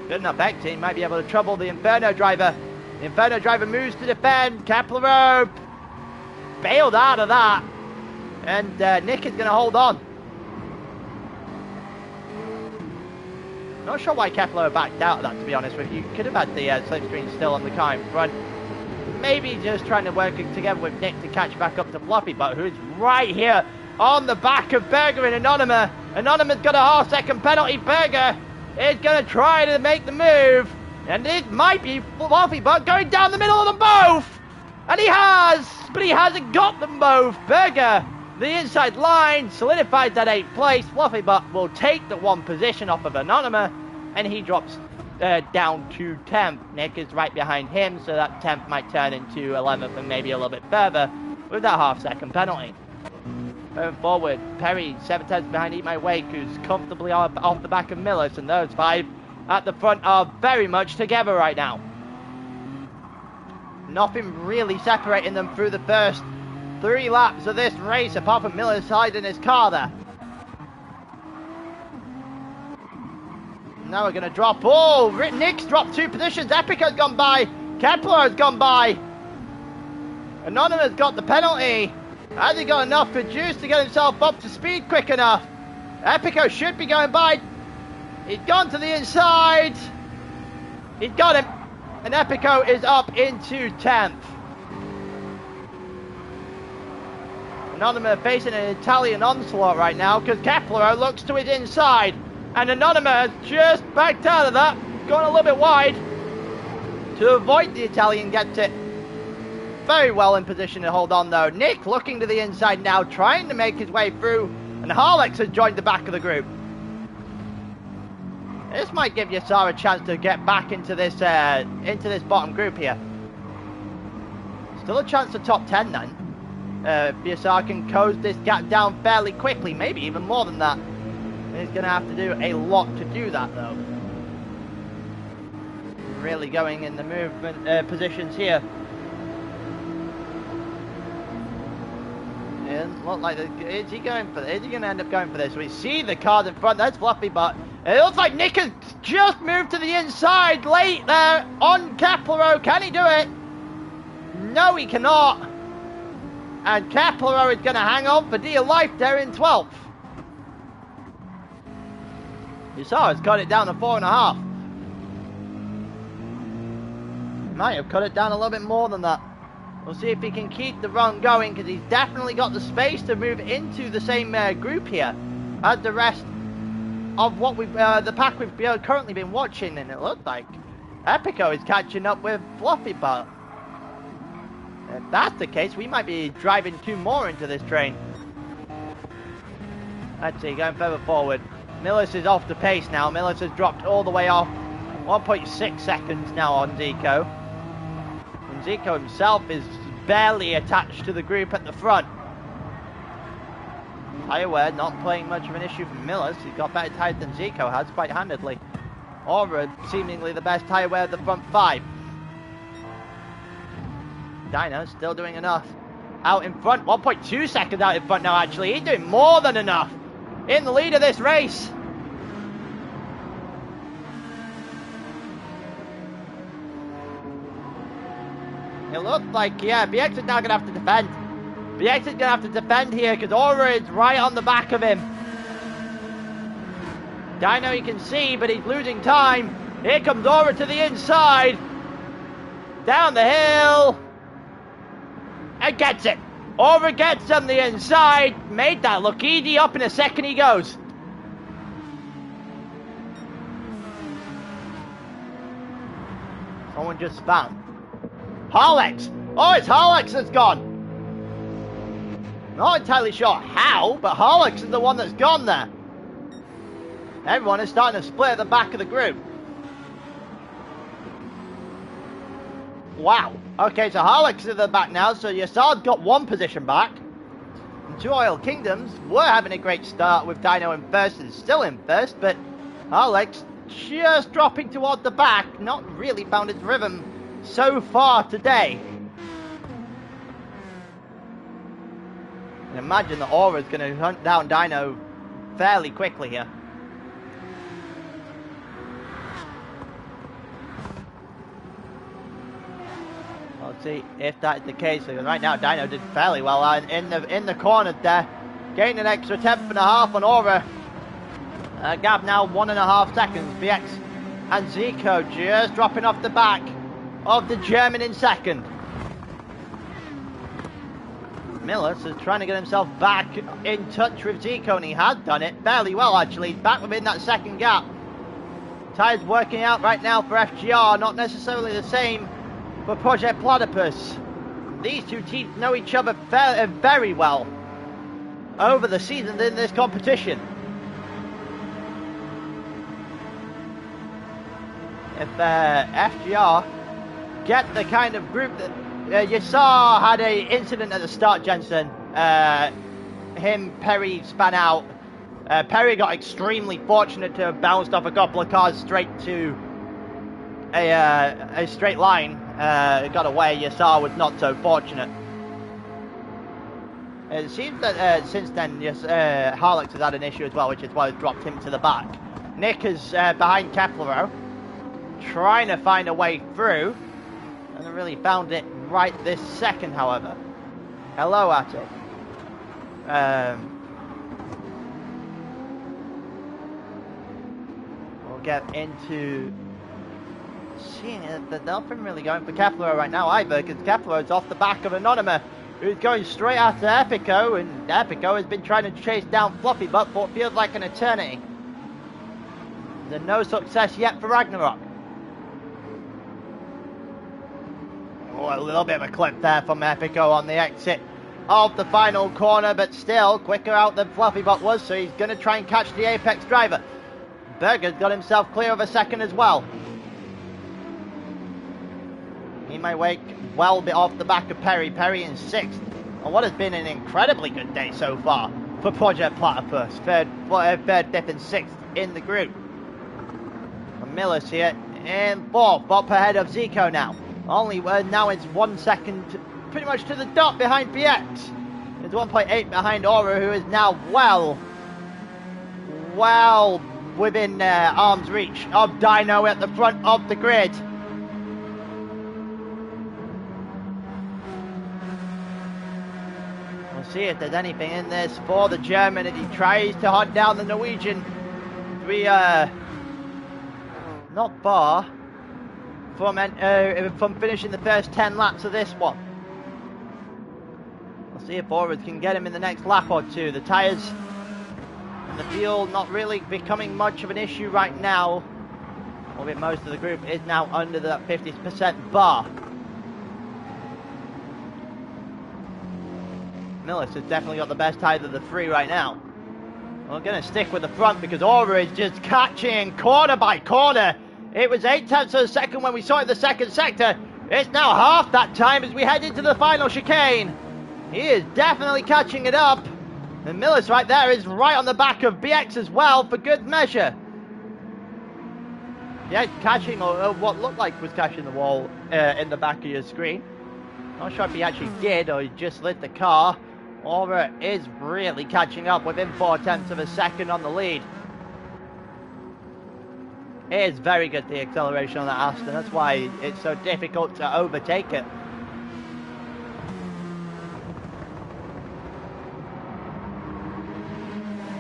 Good enough exit, he might be able to trouble the Inferno driver. The Inferno driver moves to defend. Kepler bailed out of that. And Nick is going to hold on. Not sure why Kepler backed out of that, to be honest with you. Could have had the slipstream still on the car in front. Maybe just trying to work together with Nick to catch back up to Fluffy, but who's right here on the back of Berger and Anonymous. Anonymous got a half-second penalty. Berger is going to try to make the move. And it might be Fluffy, but going down the middle of them both. And he has, but he hasn't got them both. Berger, the inside line, solidifies that 8th place. Fluffy Butt will take the 1 position off of Anonymous, and he drops down to 10th. Nick is right behind him, so that 10th might turn into 11th and maybe a little bit further with that half-second penalty. Moving forward, Perry, 7 tenths behind Eat My Wake, who's comfortably off the back of Millis, and those 5 at the front are very much together right now. Nothing really separating them through the first 3 laps of this race, apart from Miller's side in his car there. Now we're going to drop. Oh, Nick's dropped 2 positions. Epico's gone by. Kepler has gone by. Anonymous got the penalty. Has he got enough juice to get himself up to speed quick enough? Epico should be going by. He's gone to the inside. He's got him. And Epico is up into 10th. Anonymous facing an Italian onslaught right now because Kepler looks to his inside. And Anonymous just backed out of that. Gone a little bit wide to avoid the Italian gets it. Very well in position to hold on though. Nick looking to the inside now, trying to make his way through. And Harlex has joined the back of the group. This might give Yassar a chance to get back into this bottom group here. Still a chance to top 10 then. Yassar can close this gap down fairly quickly, maybe even more than that. And he's going to have to do a lot to do that though. Really going in the movement positions here. It doesn't look like is he going for this? Is he going to end up going for this? We see the cars in front. That's Fluffy, but it looks like Nick has just moved to the inside late there on Kepler. Can he do it? No, he cannot. And Kepler is going to hang on for dear life there in 12th. You saw it's cut it down to 4.5. Might have cut it down a little bit more than that. We'll see if he can keep the run going because he's definitely got the space to move into the same group here as the rest of what the pack we've currently been watching, and it looks like Epico is catching up with Fluffy Butt. If that's the case, we might be driving 2 more into this train. Let's see, going further forward. Millis is off the pace now. Millis has dropped all the way off. 1.6 seconds now on Zico. And Zico himself is barely attached to the group at the front. Tyre wear not playing much of an issue for Millis. He's got better tyres than Zico has, quite handedly. Aura seemingly the best tyre wear of the front 5. Dino still doing enough. Out in front, 1.2 seconds out in front now actually. He's doing more than enough. In the lead of this race. It looks like, yeah, BX is now going to have to defend. BX is going to have to defend here because Aura is right on the back of him. Dino you can see, but he's losing time. Here comes Aura to the inside. Down the hill. And gets it. Aura gets on the inside. Made that look easy. Up in a second he goes. Someone just spun. Harlex! Oh, it's Harlex that's gone! Not entirely sure how, but Harlex is the one that's gone there. Everyone is starting to split at the back of the group. Wow. Okay, so Harlex is at the back now, so Yassard's got 1 position back. And 2 Oil Kingdoms were having a great start with Dino in first and still in first, but Harlex just dropping toward the back, not really found its rhythm so far today. And imagine that Aura's going to hunt down Dino fairly quickly here. Let's see if that's the case. Right now Dino did fairly well in the corner there. Gained an extra 10.5 on Aura. Gap now 1.5 seconds. BX and Zico just dropping off the back of the German in second. Millis is trying to get himself back in touch with Zico, and he has done it fairly well actually. He's back within that second gap. Tyres working out right now for FGR, not necessarily the same for Project Platypus. These two teams know each other very well over the season in this competition. If FGR get the kind of group that you saw had a incident at the start, Jensen. Perry span out. Perry got extremely fortunate to have bounced off a couple of cars straight to a straight line. Got away. Yassar was not so fortunate. It seems that since then, Harlex has had an issue as well, which is why it's dropped him to the back. Nick is behind Keplero, trying to find a way through. Hasn't really found it right this second, however. Hello, Attic. We'll get into seeing that nothing really going for Keplero right now either, because Keplero's off the back of Anonymous, who's going straight after Epico, and Epico has been trying to chase down Fluffy Butt for what feels like an eternity. There's no success yet for Ragnarok. Oh, a little bit of a clip there from Epico on the exit of the final corner, but still quicker out than Fluffy Butt was, so he's going to try and catch the Apex driver. Berger's got himself clear of a second as well. He may wake well bit off the back of Perry. Perry in 6th on what has been an incredibly good day so far for Project Platypus. Third, 5th and 6th in the group. And Millis here in 4th, up ahead of Zico now. Only now it's 1 second, pretty much to the dot behind BX. It's 1.8 behind Aura, who is now well within arm's reach of Dino at the front of the grid. We'll see if there's anything in this for the German as he tries to hunt down the Norwegian. Not far from finishing the first 10 laps of this one. We'll see if Aura can get him in the next lap or two. The tyres and the fuel not really becoming much of an issue right now. Albeit most of the group is now under that 50% bar. Millis has definitely got the best tyre of the three right now. We're going to stick with the front because Aura is just catching corner by corner. It was 8/10 of a second when we saw it in the second sector. It's now half that time as we head into the final chicane. He is definitely catching it up. And Millis right there is right on the back of BX as well for good measure. Yeah, catching or what looked like was catching the wall in the back of your screen. Not sure if he actually did or he just lit the car. Aura is really catching up within 4/10 of a second on the lead. It is very good, the acceleration on that Aston. That's why it's so difficult to overtake it.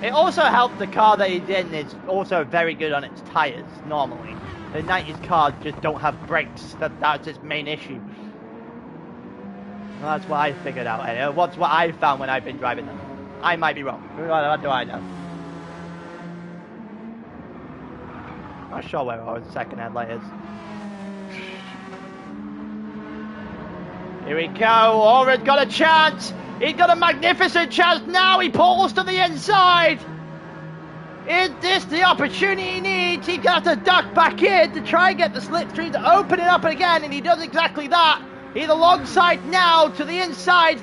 It also helped the car that he's in is also very good on its tyres, normally. The 90s cars just don't have brakes. That's its main issue. Well, that's what I figured out. What's what I found when I've been driving them. I might be wrong. What do I know? Not sure where our second headlight is. Here we go. Aura's got a chance. He's got a magnificent chance now. He pulls to the inside. Is this the opportunity he needs? He's going to have to duck back in to try and get the slipstream to open it up again, and he does exactly that. He's alongside now to the inside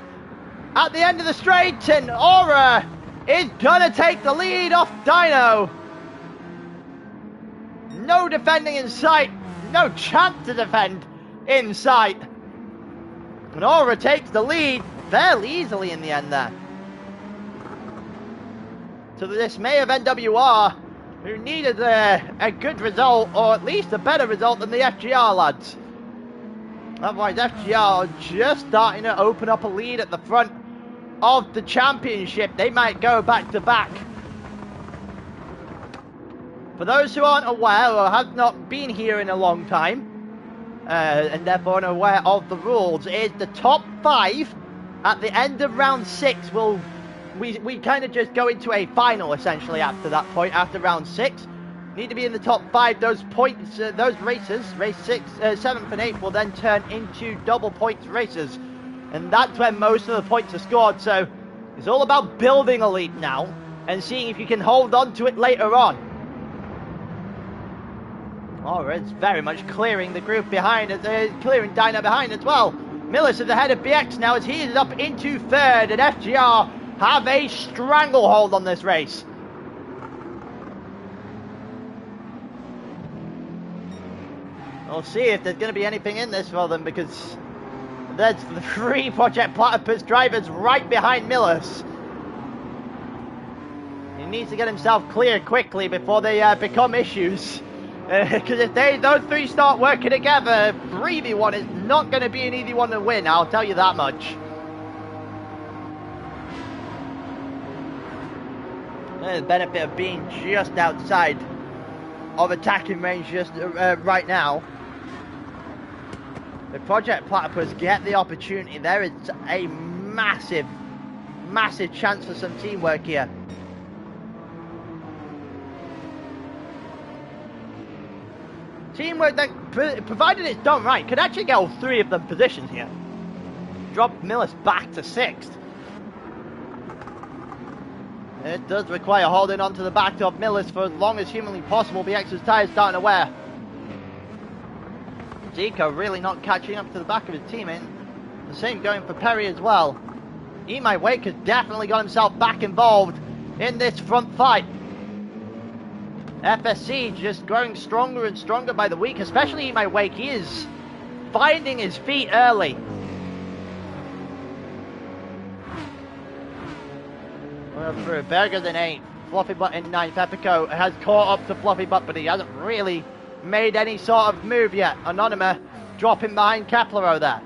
at the end of the straight, and Aura is going to take the lead off Dino. No defending in sight. No chance to defend in sight. And Aura takes the lead fairly easily in the end there. To the dismay of NWR, who needed a good result, or at least a better result than the FGR lads. Otherwise, FGR are just starting to open up a lead at the front of the championship. They might go back to back. For those who aren't aware or have not been here in a long time, and therefore unaware of the rules, is the top 5 at the end of round 6 will we kind of just go into a final essentially after that point. After round 6, need to be in the top 5. Those points, those races, race 6, 7th and 8th will then turn into double points races, and that's when most of the points are scored. So it's all about building a lead now and seeing if you can hold on to it later on. Oh, it's very much clearing the group behind, clearing Dino behind as well. Millis is ahead of BX now as he is up into 3rd, and FGR have a stranglehold on this race. We'll see if there's going to be anything in this for them, because there's the 3 Project Platypus drivers right behind Millis. He needs to get himself cleared quickly before they become issues. Because if those 3 start working together, 3v1 is not going to be an easy one to win, I'll tell you that much. There's the benefit of being just outside of attacking range just right now. If Project Platypus get the opportunity, there is a massive, massive chance for some teamwork here. Teamwork that, provided it's done right, could actually get all 3 of them positions here. Drop Millis back to 6th. It does require holding on to the back of Millis for as long as humanly possible. BX's tyres starting to wear. Zico really not catching up to the back of his teammate. The same going for Perry as well. Imai Wake has definitely got himself back involved in this front fight. FSC just growing stronger and stronger by the week, especially Imai Wake. He is finding his feet early. Through Berger's in 8th, Fluffy Butt in 9th. Epico has caught up to Fluffy Butt, but he hasn't really made any sort of move yet. Anonyma dropping behind Keplero there.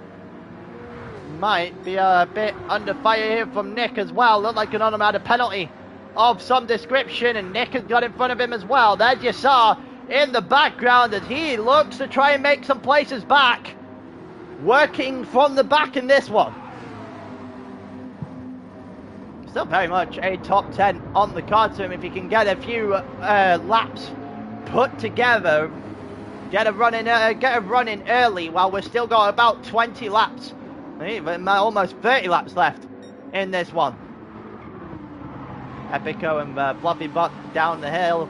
Might be a bit under fire here from Nick as well. Looked like Anonyma had a penalty of some description, and Nick has got in front of him as well. There you saw in the background as he looks to try and make some places back. Working from the back in this one. Still very much a top 10 on the card to him if he can get a few laps put together. Get a run in early while we've still got about 20 laps, even almost 30 laps left in this one. Epico and Fluffy Butt down the hill.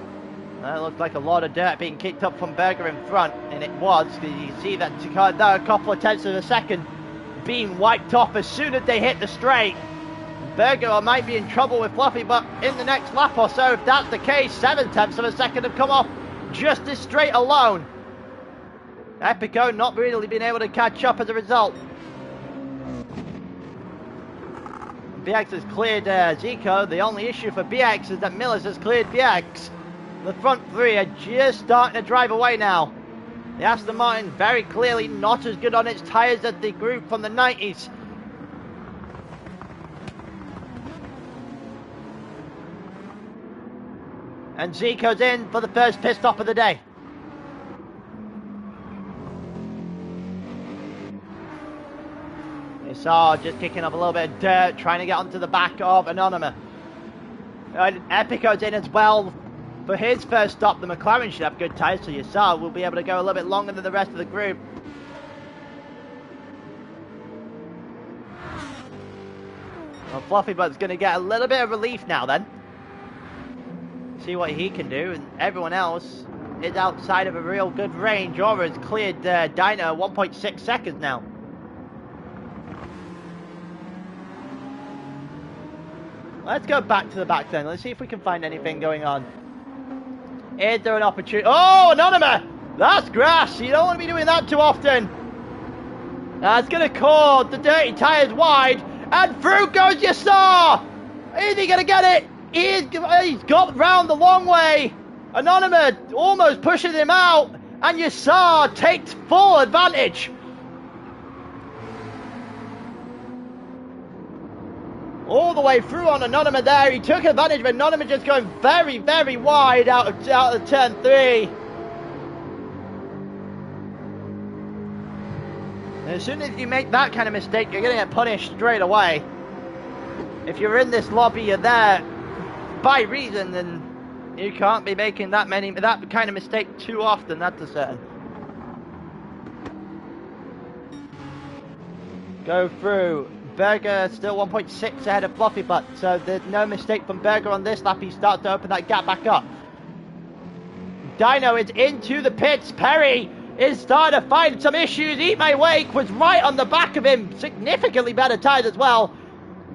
That looked like a lot of dirt being kicked up from Berger in front, and it was. You see that a couple of tenths of a second being wiped off as soon as they hit the straight. Berger might be in trouble with Fluffy Butt in the next lap or so. If that's the case, 7 tenths of a second have come off just this straight alone. Epico not really been able to catch up as a result. BX has cleared Zico. The only issue for BX is that Millers has cleared BX. The front three are just starting to drive away now. The Aston Martin very clearly not as good on its tyres as the group from the 90s. And Zico's in for the first pit stop of the day. Issar just kicking up a little bit of dirt, trying to get onto the back of Anonymous. And Epico's in as well. For his first stop, the McLaren should have good tyres, so Issar will be able to go a little bit longer than the rest of the group. Well, Fluffy Butt's going to get a little bit of relief now then. See what he can do, and everyone else is outside of a real good range. Aura has cleared Dyno 1.6 seconds now. Let's go back to the back then. Let's see if we can find anything going on. Is there an opportunity? Oh, Anonymous! That's grass. You don't want to be doing that too often. That's going to cause the dirty tyres wide. And through goes Yassar! Is he going to get it? He's got round the long way. Anonymous almost pushes him out. And Yassar takes full advantage. All the way through on Anonymous there. He took advantage of Anonymous just going very, very wide out of turn 3. And as soon as you make that kind of mistake, you're going to get punished straight away. If you're in this lobby, you're there by reason, then you can't be making that kind of mistake too often, that's a certain. Go through. Berger still 1.6 ahead of Fluffy Butt, so there's no mistake from Berger on this lap. He starts to open that gap back up. Dyno is into the pits. Perry is starting to find some issues. Eat My Wake was right on the back of him. Significantly better tyres as well.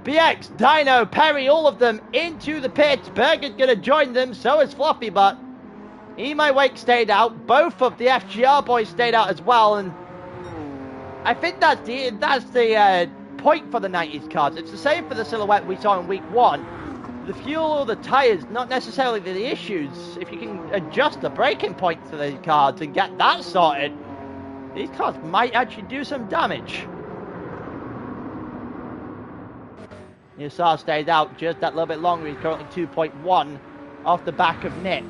BX, Dyno, Perry, all of them into the pits. Berger's going to join them, so is Fluffy Butt. Eat My Wake stayed out. Both of the FGR boys stayed out as well, and I think that's the point for the 90s cars. It's the same for the silhouette we saw in week 1. The fuel or the tyres, not necessarily the issues. If you can adjust the braking point to the cars and get that sorted, these cars might actually do some damage. Yassar stays out just that little bit longer. He's currently 2.1 off the back of Nick.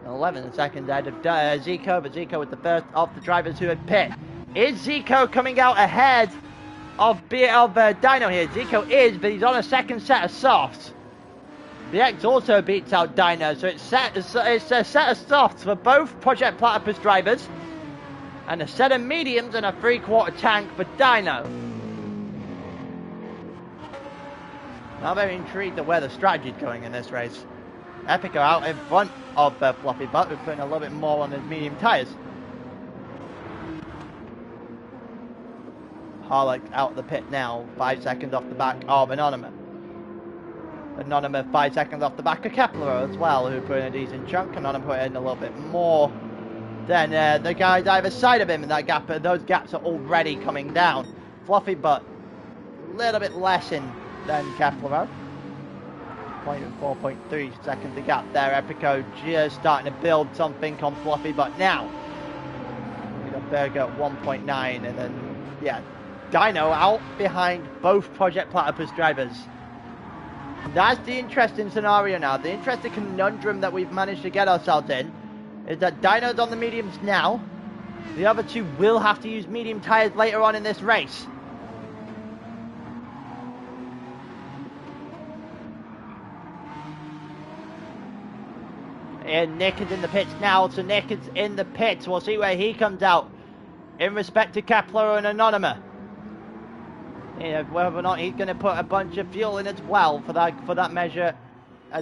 11 seconds ahead of Zico, but Zico was the first of the drivers who had pit. Is Zico coming out ahead of Dyno here? Zico is, but he's on a second set of softs. The X also beats out Dyno, so it's a set of softs for both Project Platypus drivers, and a set of mediums and a 3/4 tank for Dyno. I'm very intrigued at where the strategy is going in this race. Epico out in front of Fluffy Butt, who's putting a little bit more on his medium tyres. Harlock out of the pit now, 5 seconds off the back of Anonymous. Anonymous 5 seconds off the back of Kepler as well, who put in a decent chunk. Anonymous put in a little bit more than the guys either side of him in that gap, but those gaps are already coming down. Fluffy Butt, a little bit less in than Kepler. 4.3 seconds the gap there. Epico just starting to build something on Fluffy Butt now. We got Berger at 1.9, and then, yeah, Dyno out behind both Project Platypus drivers. That's the interesting scenario now. The interesting conundrum that we've managed to get ourselves in is that Dyno's on the mediums now. The other two will have to use medium tyres later on in this race. And Nick is in the pits now, so Nick is in the pits. We'll see where he comes out in respect to Kepler and Anonymous. Whether or not he's going to put a bunch of fuel in as well for that measure.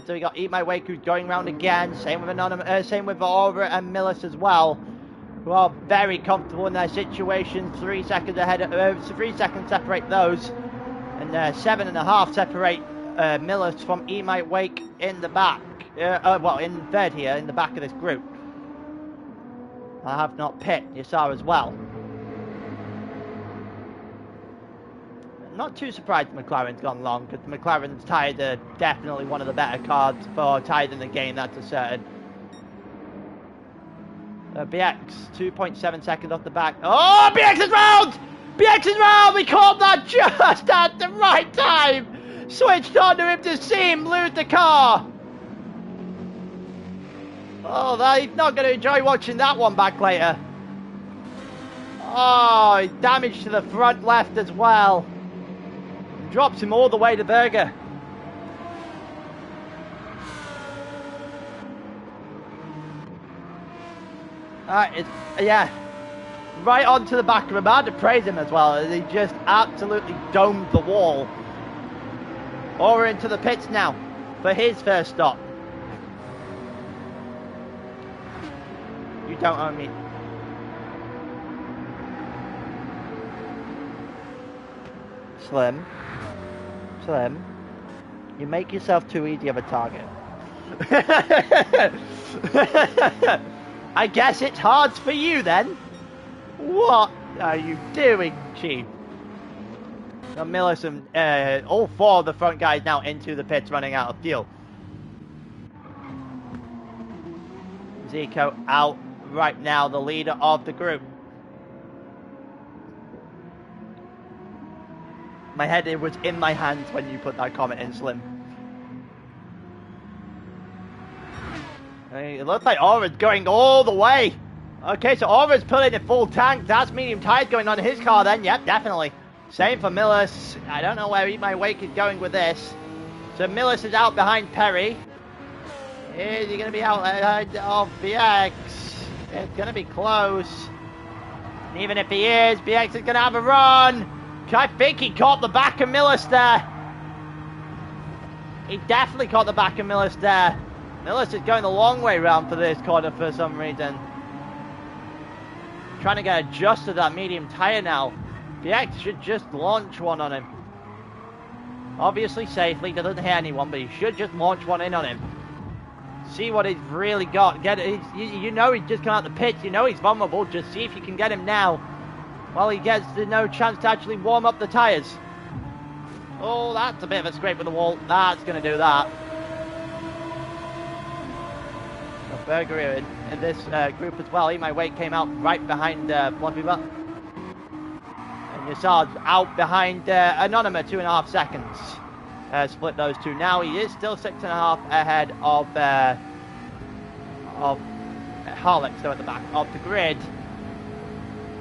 So we got Eat My Wake, who's going round again. Same with same with Aura and Millis as well, who are very comfortable in their situations. 3 seconds ahead. 3 seconds separate those, and 7.5 separate Millis from Eat My Wake in the back. Well, in third here, in the back of this group. I have not pit. You saw as well. Not too surprised McLaren's gone long, because McLaren's tyres are definitely one of the better cars for tyres in the game, that's a certain. BX, 2.7 seconds off the back. Oh, BX is round! BX is round! We caught that just at the right time! Switched on to him to see him lose the car! Oh, he's not going to enjoy watching that one back later. Oh, damage to the front left as well. Drops him all the way to Berger. Yeah, right onto the back of him. I had to praise him as well. He just absolutely domed the wall. Over into the pits now for his first stop. You don't own me. Slim, you make yourself too easy of a target. I guess it's hard for you then. What are you doing, Chief? Now Millis and all 4 of the front guys now into the pits, running out of fuel. Zico out right now, the leader of the group. My head was in my hands when you put that comment in, Slim. It looks like Aura's going all the way. Okay, so Aura's pulling a full tank. That's medium tires going on in his car then. Yep, definitely. Same for Millis. I don't know where Eat My Wake is going with this. So Millis is out behind Perry. Is he going to be out of BX? It's going to be close. And even if he is, BX is going to have a run. I think he caught the back of Millis there. He definitely caught the back of Millis there. Millis is going the long way round for this corner for some reason. Trying to get adjusted to that medium tyre now. BX should just launch one on him. Obviously safely, doesn't hit anyone, but he should just launch one in on him. See what he's really got. You know he's just come out the pits. You know he's vulnerable. Just see if you can get him now. Well, he gets no chance to actually warm up the tyres. Oh, that's a bit of a scrape with the wall. That's going to do that. Berger in this group as well. Eat My Wake came out right behind Fluffy Butt. And you saw out behind Anonymous, 2.5 seconds. Split those two. Now he is still 6.5 ahead of Harlex, so at the back of the grid.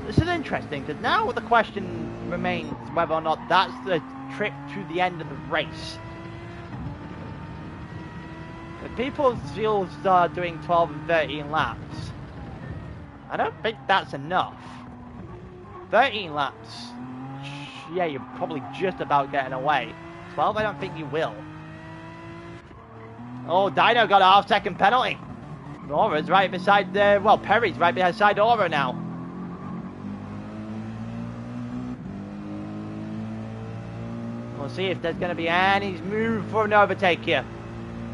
This is interesting, because now the question remains whether or not that's the trip to the end of the race. If people still start doing 12 and 13 laps, I don't think that's enough. 13 laps, yeah, you're probably just about getting away. 12, I don't think you will. Oh, Dino got a half-second penalty. Aura's right beside Perry's right beside Aura now. We'll see if there's going to be any move for an overtake here.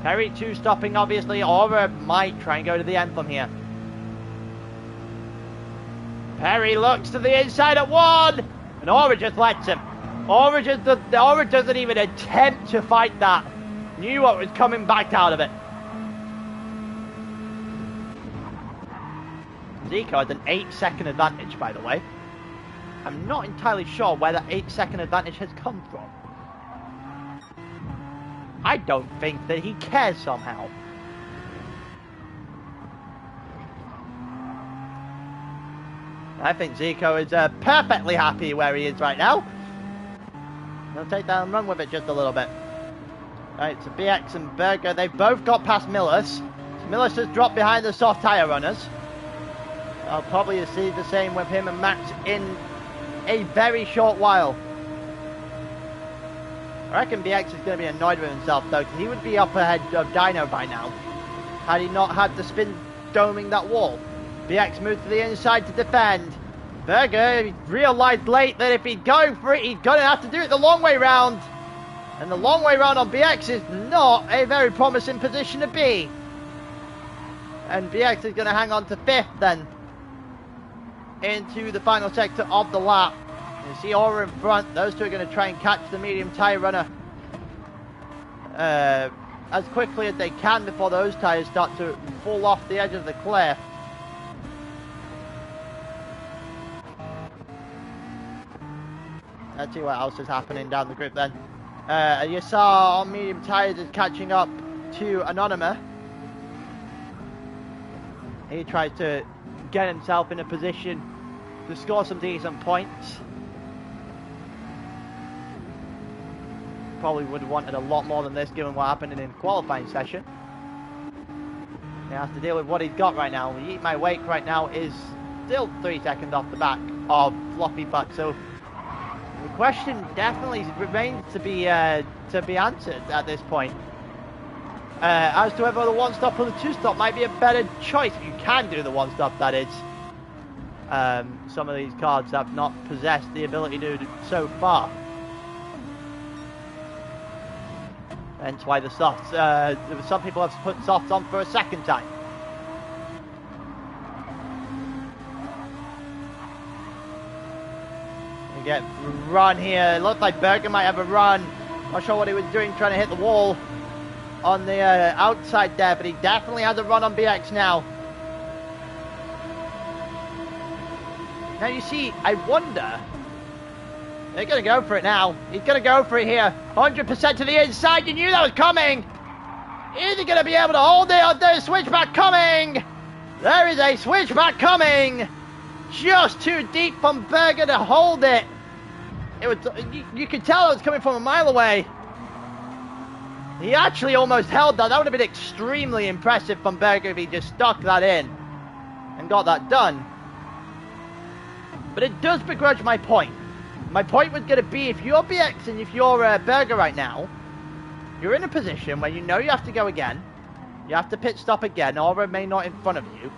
Perry 2 stopping, obviously. Aura might try and go to the end from here. Perry looks to the inside at 1, and Aura just lets him. Aura doesn't even attempt to fight that. Knew what was coming back out of it. Zico has an 8-second advantage, by the way. I'm not entirely sure where that 8-second advantage has come from. I don't think that he cares somehow. I think Zico is perfectly happy where he is right now. He'll take that and run with it just a little bit. Right, so BX and Berger, they've both got past Millis. So Millis has dropped behind the soft tyre runners. I'll probably see the same with him and Max in a very short while. I reckon BX is going to be annoyed with himself though, because he would be up ahead of Dino by now, had he not had the spin doming that wall. BX moved to the inside to defend. Berger realised late that if he's going for it, he's going to have to do it the long way round. And the long way round on BX is not a very promising position to be. And BX is going to hang on to 5th then, into the final sector of the lap. You see Aura in front. Those two are going to try and catch the medium tyre runner as quickly as they can before those tyres start to fall off the edge of the cliff. Let's see what else is happening down the group then. You saw on medium tyres is catching up to Anonymous. He tries to get himself in a position to score some decent points. Probably would have wanted a lot more than this given what happened in the qualifying session. He has to deal with what he's got right now. Eat My Wake right now is still 3 seconds off the back of Floppy Buck, so the question definitely remains to be answered at this point. As to whether the one stop or the two stop might be a better choice, if you can do the one stop, that is. Some of these cards have not possessed the ability to do it so far. Hence why the softs, some people have put softs on for a second time. You get run here. It looks like Berger might have a run. Not sure what he was doing trying to hit the wall on the outside there, but he definitely has a run on BX now. Now you see, I wonder, they're going to go for it now. He's going to go for it here. 100% to the inside. You knew that was coming. Is he going to be able to hold it? Oh, there's a switchback coming. There is a switchback coming. Just too deep from Berger to hold it. It was, you could tell it was coming from a mile away. He actually almost held that. That would have been extremely impressive from Berger if he just stuck that in and got that done. But it does begrudge my point. My point was going to be, if you're BX and if you're Berger right now, you're in a position where you know you have to go again. You have to pit stop again, or remain not in front of you.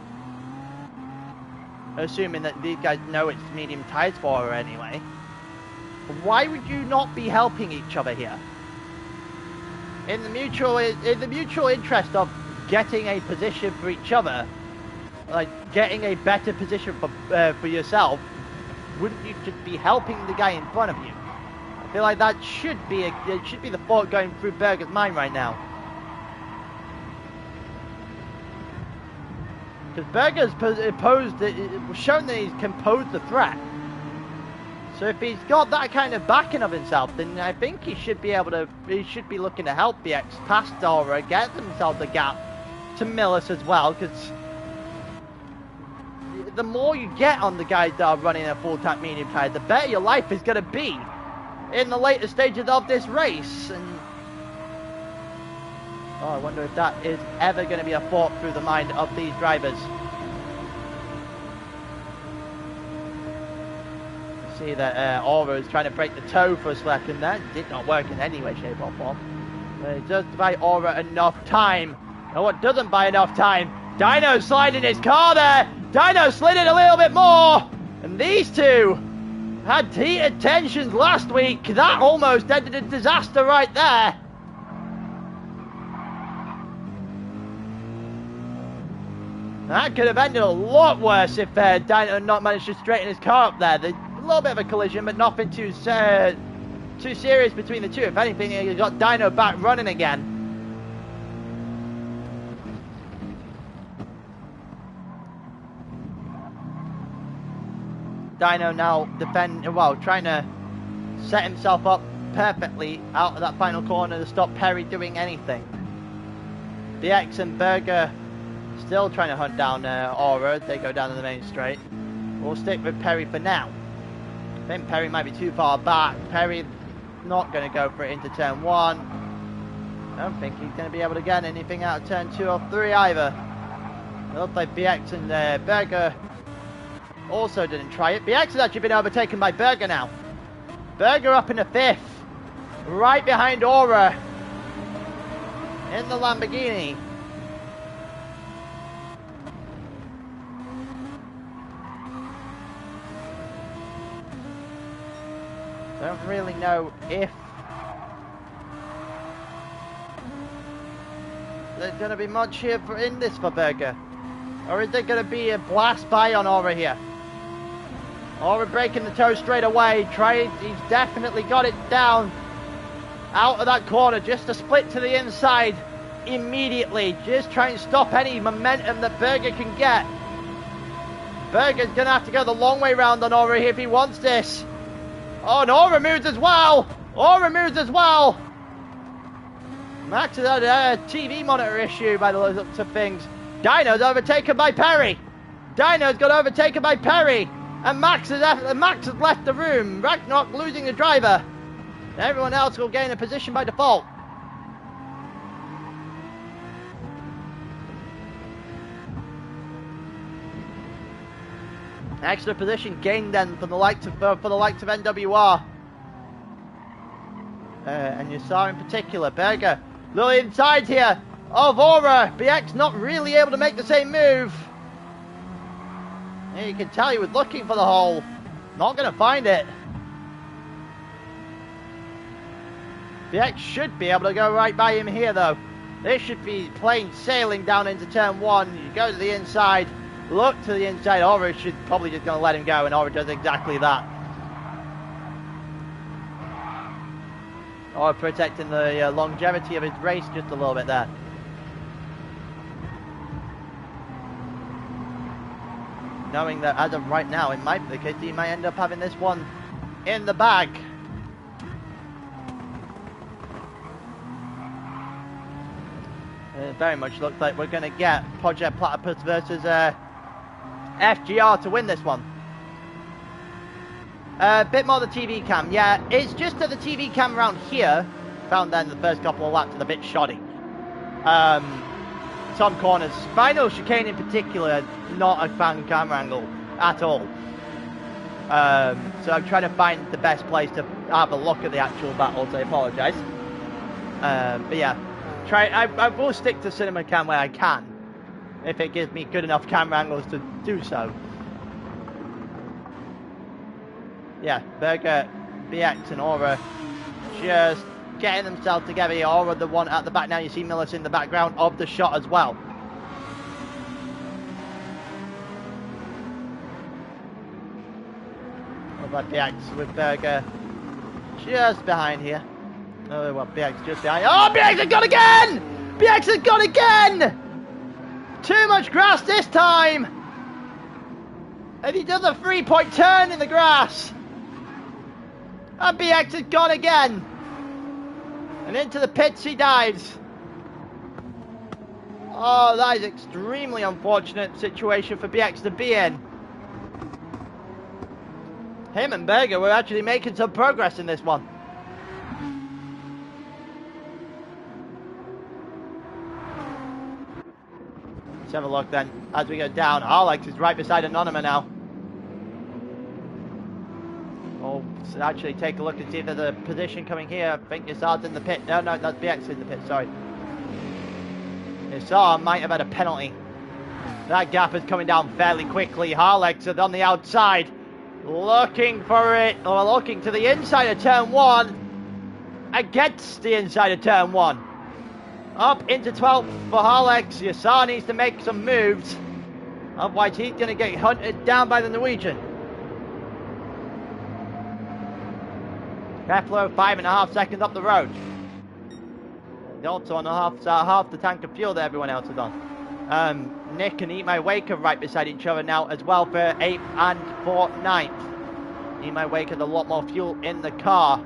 Assuming that these guys know it's medium tyres for her anyway. Why would you not be helping each other here? In the mutual interest of getting a position for each other, like getting a better position for yourself, wouldn't you just be helping the guy in front of you? I feel like that should be the thought going through Berger's mind right now. Because Berger's shown that he can pose the threat. So if he's got that kind of backing of himself, then I think he should be able to. He should be looking to help BX past Aura, get themselves the gap to Millis as well. Because the more you get on the guys that are running a full tank medium tyre, the better your life is going to be in the later stages of this race. And I wonder if that is ever going to be a thought through the mind of these drivers. See that Aura is trying to break the toe for a second there. Did not work in any way, shape or form. But it does buy Aura enough time. And what doesn't buy enough time? Dino sliding his car there. Dino slid it a little bit more. And these two had heated tensions last week. That almost ended in disaster right there. That could have ended a lot worse if Dino had not managed to straighten his car up there. A little bit of a collision, but nothing too serious between the two. If anything, he got Dino back running again. Dino now trying to set himself up perfectly out of that final corner to stop Perry doing anything. BX and Berger still trying to hunt down Aura. They go down to the main straight. We'll stick with Perry for now. I think Perry might be too far back. Perry not going to go for it into turn 1. I don't think he's going to be able to get anything out of turn 2 or 3 either. It looks like BX and Berger also didn't try it. BX has actually been overtaken by Berger now. Berger up in the 5th. right behind Aura in the Lamborghini. I don't really know if there's going to be much here in this for Berger. Or is there going to be a blast by on Aura here? Aura breaking the toe straight away. He's definitely got it down. Out of that corner. Just a split to the inside immediately. Just try and stop any momentum that Berger can get. Berger's going to have to go the long way round on Aura here if he wants this. Oh, and Aura moves as well. Aura moves as well. Max has had a TV monitor issue by the looks of things. Dino's overtaken by Perry. Dino's got overtaken by Perry. And Max has left the room. Ragnarok losing the driver. Everyone else will gain a position by default. Extra position gained then for the likes of NWR. And you saw in particular Berger. Little inside here of Aura. BX not really able to make the same move. And you can tell he was looking for the hole. Not going to find it. BX should be able to go right by him here though. This should be plain sailing down into turn 1. You go to the inside. Look to the inside. Aura should probably just going to let him go, and Aura does exactly that. Aura protecting the longevity of his race just a little bit there. Knowing that as of right now, it might be the case he might end up having this one in the bag. It very much looks like we're going to get Project Platypus versus FGR to win this one. A bit more the TV cam. Yeah, it's just that the TV cam around here, found then the first couple of laps, is a bit shoddy. Some corners. Final chicane in particular, not a fan camera angle at all. So I'm trying to find the best place to have a look at the actual battle, so I apologise. But yeah, I will stick to cinema cam where I can, if it gives me good enough camera angles to do so. Yeah, Berger, BX and Aura just getting themselves together here. Aura the one at the back now. You see Millis in the background of the shot as well. What about BX with Berger just behind here? Oh, well, BX just behind. Oh, BX has gone again! BX has gone again! Too much grass this time! And he does a 3-point turn in the grass. And BX has gone again. And into the pits he dives. Oh, that is extremely unfortunate situation for BX to be in. Him and Berger were actually making some progress in this one. Let's have a look then as we go down. Alex is right beside Anonyma now. Oh, so actually take a look and see if there's a position coming here. I think Yassar's in the pit. No, that's BX in the pit, sorry. Yassar might have had a penalty. That gap is coming down fairly quickly. Harlex is on the outside. Looking for it, or looking to the inside of turn 1. Against the inside of turn 1. Up into 12th for Harlex. Yassar needs to make some moves. Otherwise he's going to get hunted down by the Norwegian. Keflo 5.5 seconds up the road. And also on half the tank of fuel that everyone else is on. Nick and Eat My Wake are right beside each other now as well for 8th and for 9th. Eat My Wake has a lot more fuel in the car. I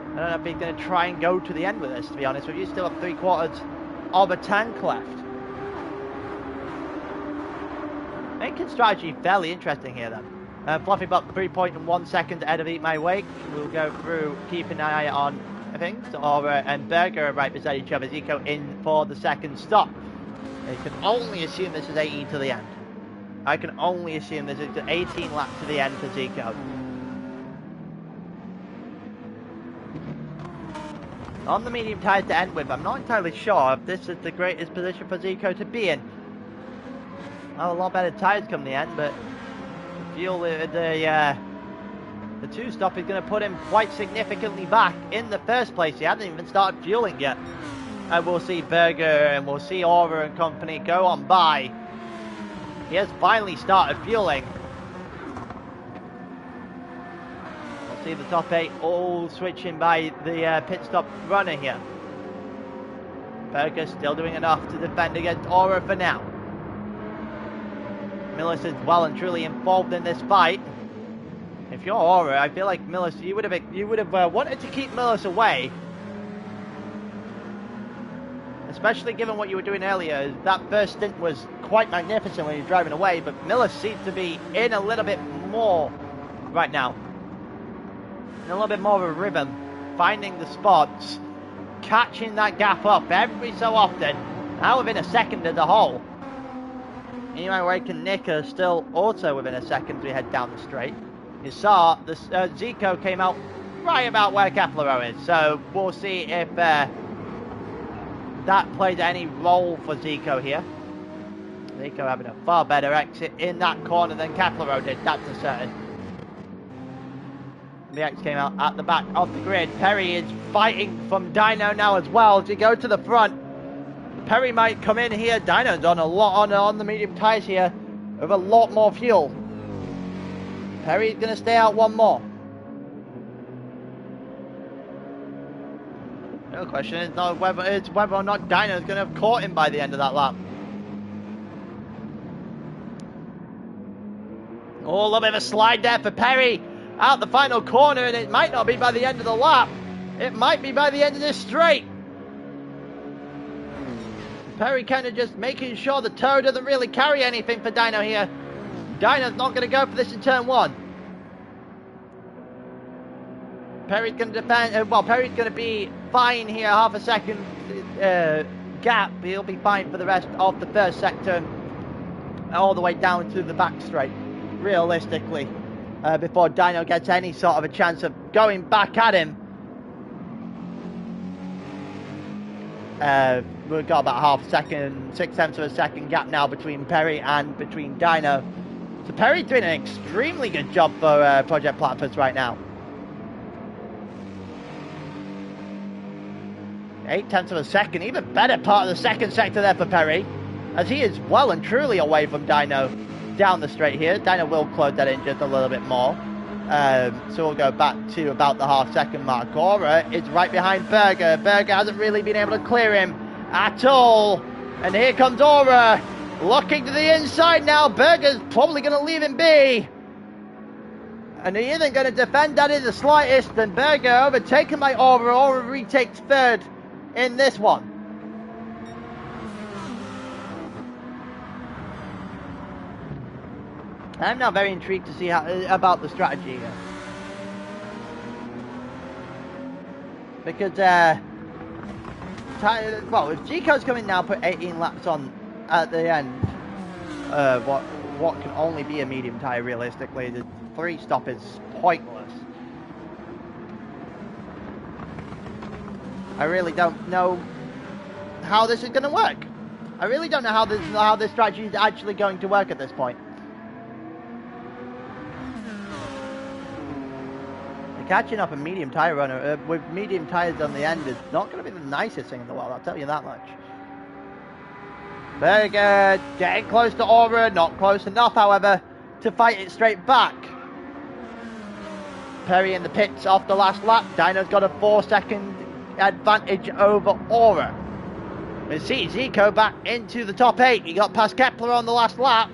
don't know if he's going to try and go to the end with this, to be honest with you. Still have 3/4 of a tank left. Making strategy fairly interesting here then. Fluffy Buck 3.1 seconds ahead of Eat My Wake. We'll go through, keep an eye on things. Aura and Berger are right beside each other. Zico in for the second stop. I can only assume this is 18 to the end. I can only assume this is 18 laps to the end for Zico. on the medium tyres to end with. I'm not entirely sure if this is the greatest position for Zico to be in. Well, a lot better tyres come the end, but the fuel, the two-stop is going to put him quite significantly back in the first place. He hasn't even started fueling yet. And we'll see Berger and we'll see Aero and company go on by. He has finally started fueling. We'll see the top 8 all switching by the pit stop runner here. Berger still doing enough to defend against Aero for now. Millis is well and truly involved in this fight. If you're Aero, I feel like Millis, you would have wanted to keep Millis away. Especially given what you were doing earlier. That first stint was quite magnificent when you're driving away, but Millis seems to be in a little bit more right now. In a little bit more of a rhythm. Finding the spots. Catching that gap up every so often. Now within a second as a whole. Anyway, Wake and Nick are still also within a second as we head down the straight. You saw the Zico came out right about where Kepler is, so we'll see if that plays any role for Zico here. Zico having a far better exit in that corner than Kepler did, that's a certain. BX came out at the back of the grid. Perry is fighting from Dyno now as well to go to the front. Perry might come in here. Dyno's on a lot on the medium tyres here with a lot more fuel. Perry's going to stay out one more. The real question is not whether or not Dyno's going to have caught him by the end of that lap. Oh, a little bit of a slide there for Perry out the final corner, and it might not be by the end of the lap. It might be by the end of this straight. Perry kind of just making sure the toe doesn't really carry anything for Dyno here. Dyno's not going to go for this in turn 1. Perry's going to defend. Perry's going to be fine here. Half a second gap. He'll be fine for the rest of the first sector, all the way down to the back straight. Realistically, before Dyno gets any sort of a chance of going back at him. We've got about half a second, 6/10 of a second gap now between Perry and between Dyno. So Perry's doing an extremely good job for Project Platypus right now. 8/10 of a second, even better part of the second sector there for Perry, as he is well and truly away from Dyno down the straight here. Dyno will close that in just a little bit more. So we'll go back to about the half second mark. Aura is right behind Berger. Berger hasn't really been able to clear him at all. And here comes Aura, looking to the inside now. Berger's probably going to leave him be. And he isn't going to defend that in the slightest. And Berger overtaken by Aura. Aura retakes third in this one. I'm now very intrigued to see about the strategy here. Because, if Zico's coming now, put 18 laps on at the end, what can only be a medium tyre realistically, the 3-stop is pointless. I really don't know how this is going to work. I really don't know how this strategy is actually going to work at this point. Catching up a medium tyre runner with medium tyres on the end is not going to be the nicest thing in the world, I'll tell you that much. Berger getting close to Aura, not close enough, however, to fight it straight back. Perry in the pits off the last lap. Dyno's got a 4-second advantage over Aura. We see Zico back into the top 8. He got past Kepler on the last lap.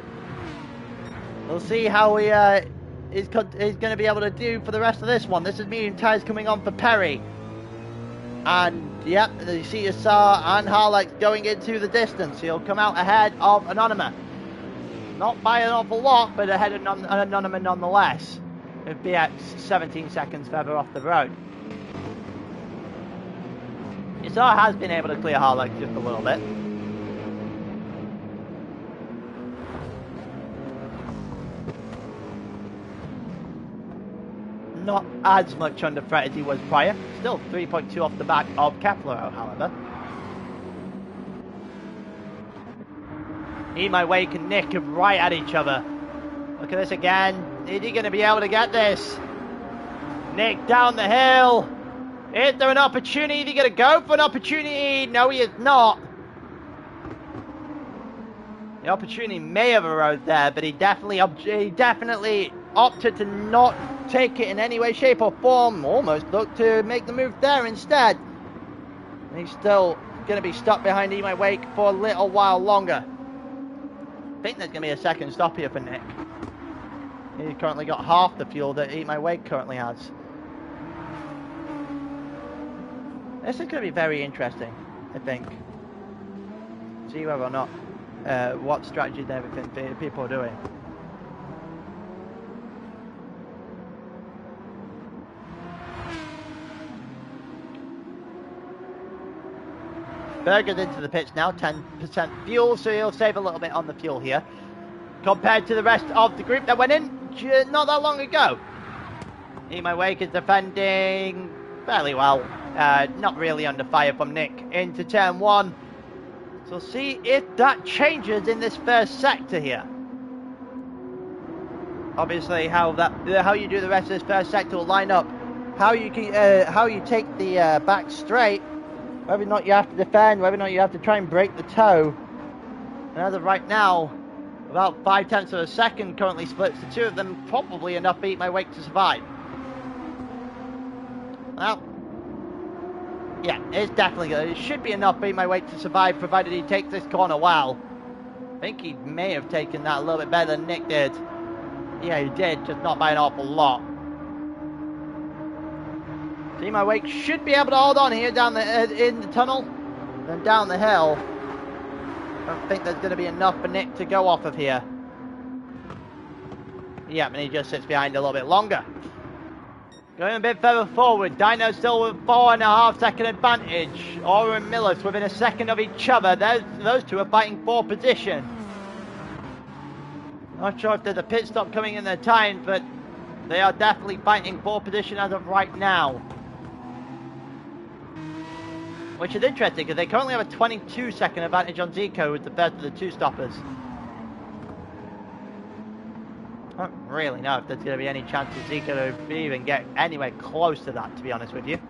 We'll see how he is going to be able to do for the rest of this one. This is medium tyres coming on for Perry. And, yep, you see Yassar and Harlex going into the distance. He'll come out ahead of Anonymous. Not by an awful lot, but ahead of Anonymous nonetheless. With BX 17 seconds further off the road. Yassar has been able to clear Harlex just a little bit. not as much under threat as he was prior. Still 3.2 off the back of Kepler, however. My Wake and Nick are right at each other. Look at this again. Is he going to be able to get this? Nick down the hill. Is there an opportunity? Is he going to go for an opportunity? No, he is not. The opportunity may have arose there, but he definitely opted to not take it in any way, shape or form. Almost looked to make the move there instead. And he's still going to be stuck behind My Wake for a little while longer. I think there's going to be a second stop here for Nick. He's currently got half the fuel that My Wake currently has. This is going to be very interesting, I think. See whether or not what strategies and everything people are doing. Berger's into the pits now, 10% fuel, so he'll save a little bit on the fuel here. Compared to the rest of the group that went in not that long ago. My Wake is defending fairly well. Not really under fire from Nick into turn 1. So we'll see if that changes in this first sector here. Obviously, how you do the rest of this first sector will line up. How you take the back straight, whether or not you have to defend, whether or not you have to try and break the toe. And as of right now, about 0.5 of a second currently splits the two of them, probably enough for My Wake to survive. Well, yeah, it's definitely good. It should be enough for My Wake to survive, provided he takes this corner well. I think he may have taken that a little bit better than Nick did. Yeah, he did, just not by an awful lot. See, My Wake should be able to hold on here down in the tunnel, then down the hill. I don't think there's going to be enough for Nick to go off of here. Yep, and he just sits behind a little bit longer. Going a bit further forward, Dino still with 4.5 second advantage. Aura and Millis within a second of each other. Those two are fighting for position. Not sure if there's a pit stop coming in their time, but they are definitely fighting for position as of right now. Which is interesting, because they currently have a 22 second advantage on Zico with the first of the two stoppers. I don't really know if there's going to be any chance of Zico to even get anywhere close to that, to be honest with you.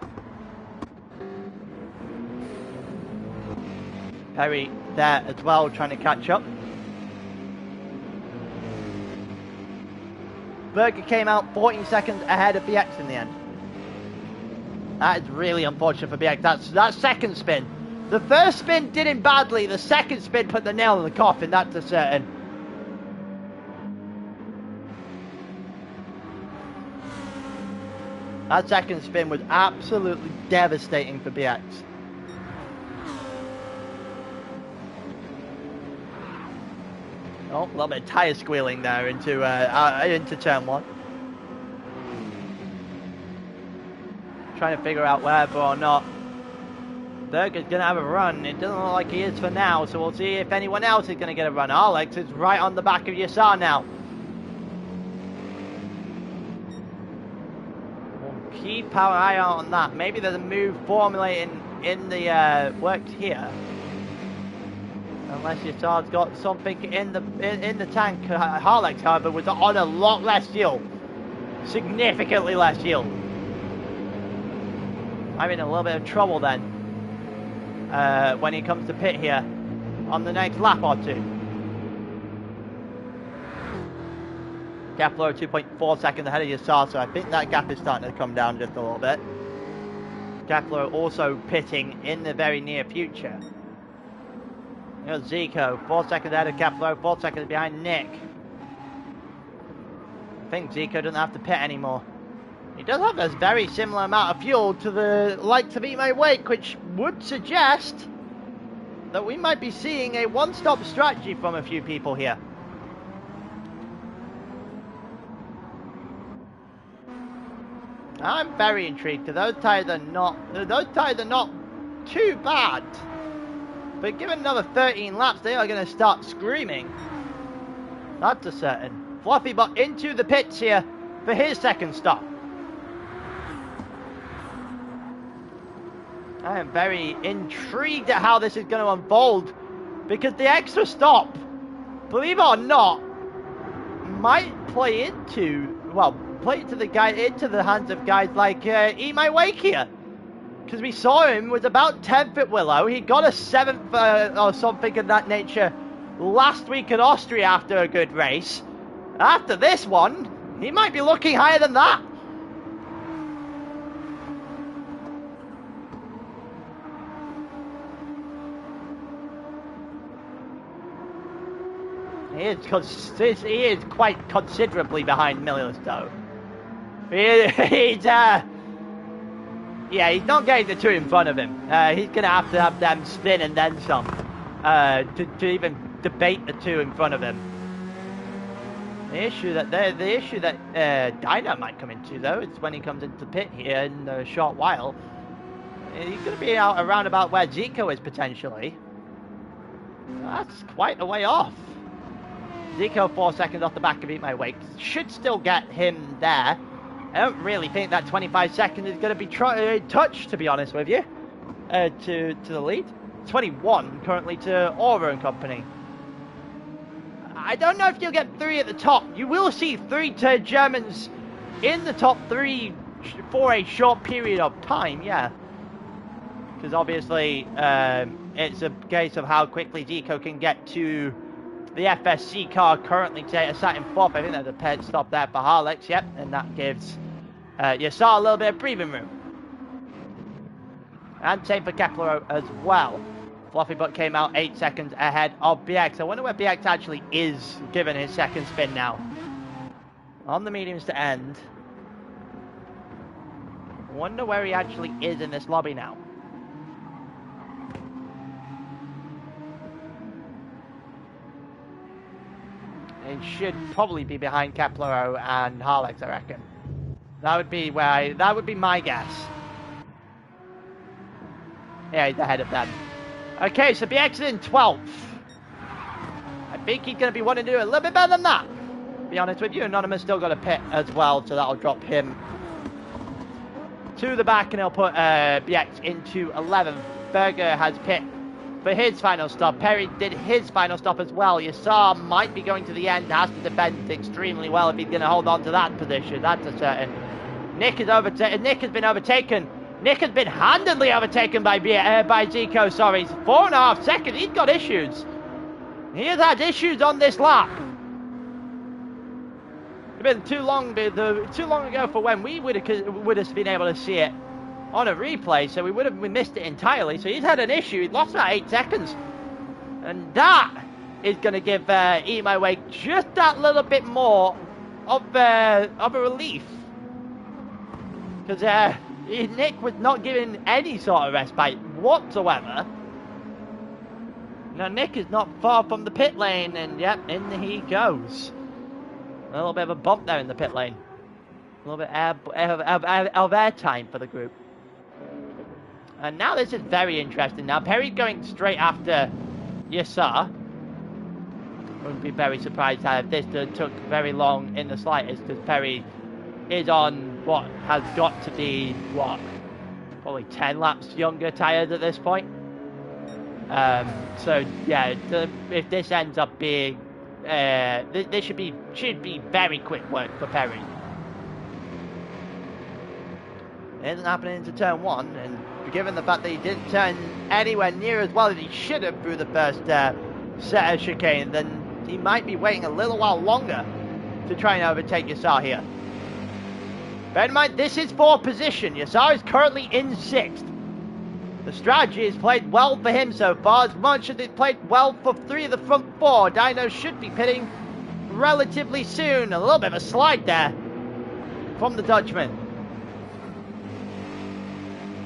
Perry there as well, trying to catch up. Berger came out 14 seconds ahead of BX in the end. That is really unfortunate for BX. That second spin. The first spin did him badly. The second spin put the nail in the coffin, that's for certain. That second spin was absolutely devastating for BX. Oh, a little bit of tyre squealing there into turn 1. Trying to figure out whether or not Berger's going to have a run. It doesn't look like he is for now, so we'll see if anyone else is going to get a run. Alex is right on the back of Yassar now. We'll keep our eye out on that. Maybe there's a move formulating in the works here. Unless Yassar's got something in the tank. Harlex, however, was on a lot less yield. Significantly less yield. I'm in a little bit of trouble then when he comes to pit here on the next lap or two. Kepler 2.4 seconds ahead of Yassar, so I think that gap is starting to come down just a little bit. Kepler also pitting in the very near future. Here's Zico, 4 seconds ahead of Kepler, 4 seconds behind Nick. I think Zico doesn't have to pit anymore. He does have a very similar amount of fuel to the likes of My Wake, which would suggest that we might be seeing a one-stop strategy from a few people here. I'm very intrigued, because those tyres are not too bad. But given another 13 laps, they are going to start screaming. That's a certain. Fluffy Bot into the pits here for his second stop. I am very intrigued at how this is going to unfold, because the extra stop, believe it or not, might play into the hands of guys like Eat My Wake here. Because we saw him was about 10th at Willow. He got a 7th or something of that nature last week at Austria after a good race. After this one, he might be looking higher than that. He is quite considerably behind Millers, though. Yeah, he's not getting the two in front of him. He's going to have them spin and then some to even debate the two in front of him. The issue that Dino might come into, though, is when he comes into the pit here in a short while. He's going to be out around about where Zico is potentially. That's quite a way off. Zico 4 seconds off the back of Eat My Wake. Should still get him there. I don't really think that 25 seconds is going to be touched, to be honest with you, to the lead. 21 currently to Aero and company. I don't know if you'll get 3 at the top. You will see 3 Germans in the top 3 for a short period of time, yeah. Because obviously it's a case of how quickly Zico can get to the FSC car currently sat in 4th. I think there's a pit stop there for Harlex, yep, and that gives Yassar a little bit of breathing room. And same for Kepler as well. Fluffy Butt came out 8 seconds ahead of BX. I wonder where BX actually is given his second spin now. On the mediums to end. Wonder where he actually is in this lobby now. It should probably be behind Keplero and Harlex, I reckon. That would be my guess. Yeah, he's ahead of them. Okay, so BX is in 12th. I think he's going to be wanting to do a little bit better than that. To be honest with you, Anonymous still got a pit as well, so that'll drop him to the back, and he'll put BX into 11th. Berger has pit for his final stop. Perry did his final stop as well. Yassar might be going to the end, has to defend extremely well if he's going to hold on to that position. That's a certain. Nick has been overtaken. Nick has been handedly overtaken by Zico. Sorry, 4.5 seconds. He's got issues. He has had issues on this lap. It's been too long ago for when we would have been able to see it on a replay, so we missed it entirely. So he's had an issue. He lost about 8 seconds, and that is going to give Eat My Wake just that little bit more of a relief, because Nick was not given any sort of respite whatsoever. Now Nick is not far from the pit lane, and yep, in he goes. A little bit of a bump there in the pit lane. A little bit of air time for the group. And now this is very interesting. Now Perry's going straight after Yassar. Wouldn't be very surprised if this took very long in the slightest, because Perry is on what has got to be, probably 10 laps younger tyres at this point. So yeah, if this ends up being, this should be very quick work for Perry. It isn't happening into turn 1, and given the fact that he didn't turn anywhere near as well as he should have through the first set of chicane, then he might be waiting a little while longer to try and overtake Yassar here. Bear in mind, this is for position. Yassar is currently in 6th. The strategy has played well for him so far, as much as it played well for 3 of the front 4. Dino should be pitting relatively soon. A little bit of a slide there from the Dutchman.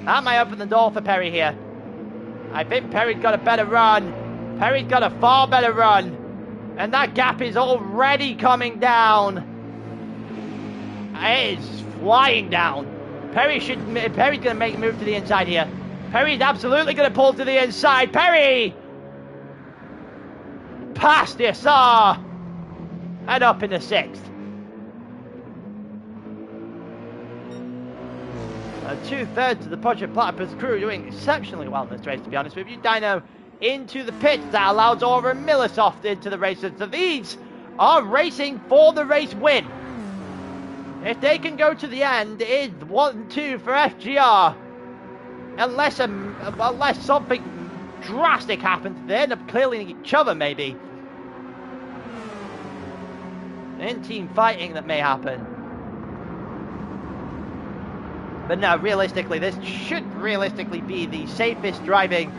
That might open the door for Perry here. I think Perry's got a better run. Perry's got a far better run. And that gap is already coming down. It is flying down. Perry's going to make a move to the inside here. Perry's absolutely going to pull to the inside. Perry! Past Yassar. And up in the 6th. 2/3 of the Project Platypus crew doing exceptionally well in this race, to be honest with you. Dino into the pits. That allows Aura and Millisoft into the races. So these are racing for the race win. If they can go to the end, it's 1-2 for FGR. Unless something drastic happens, they end up clearing each other, maybe. In-team fighting that may happen. But no, realistically, this should realistically be the safest driving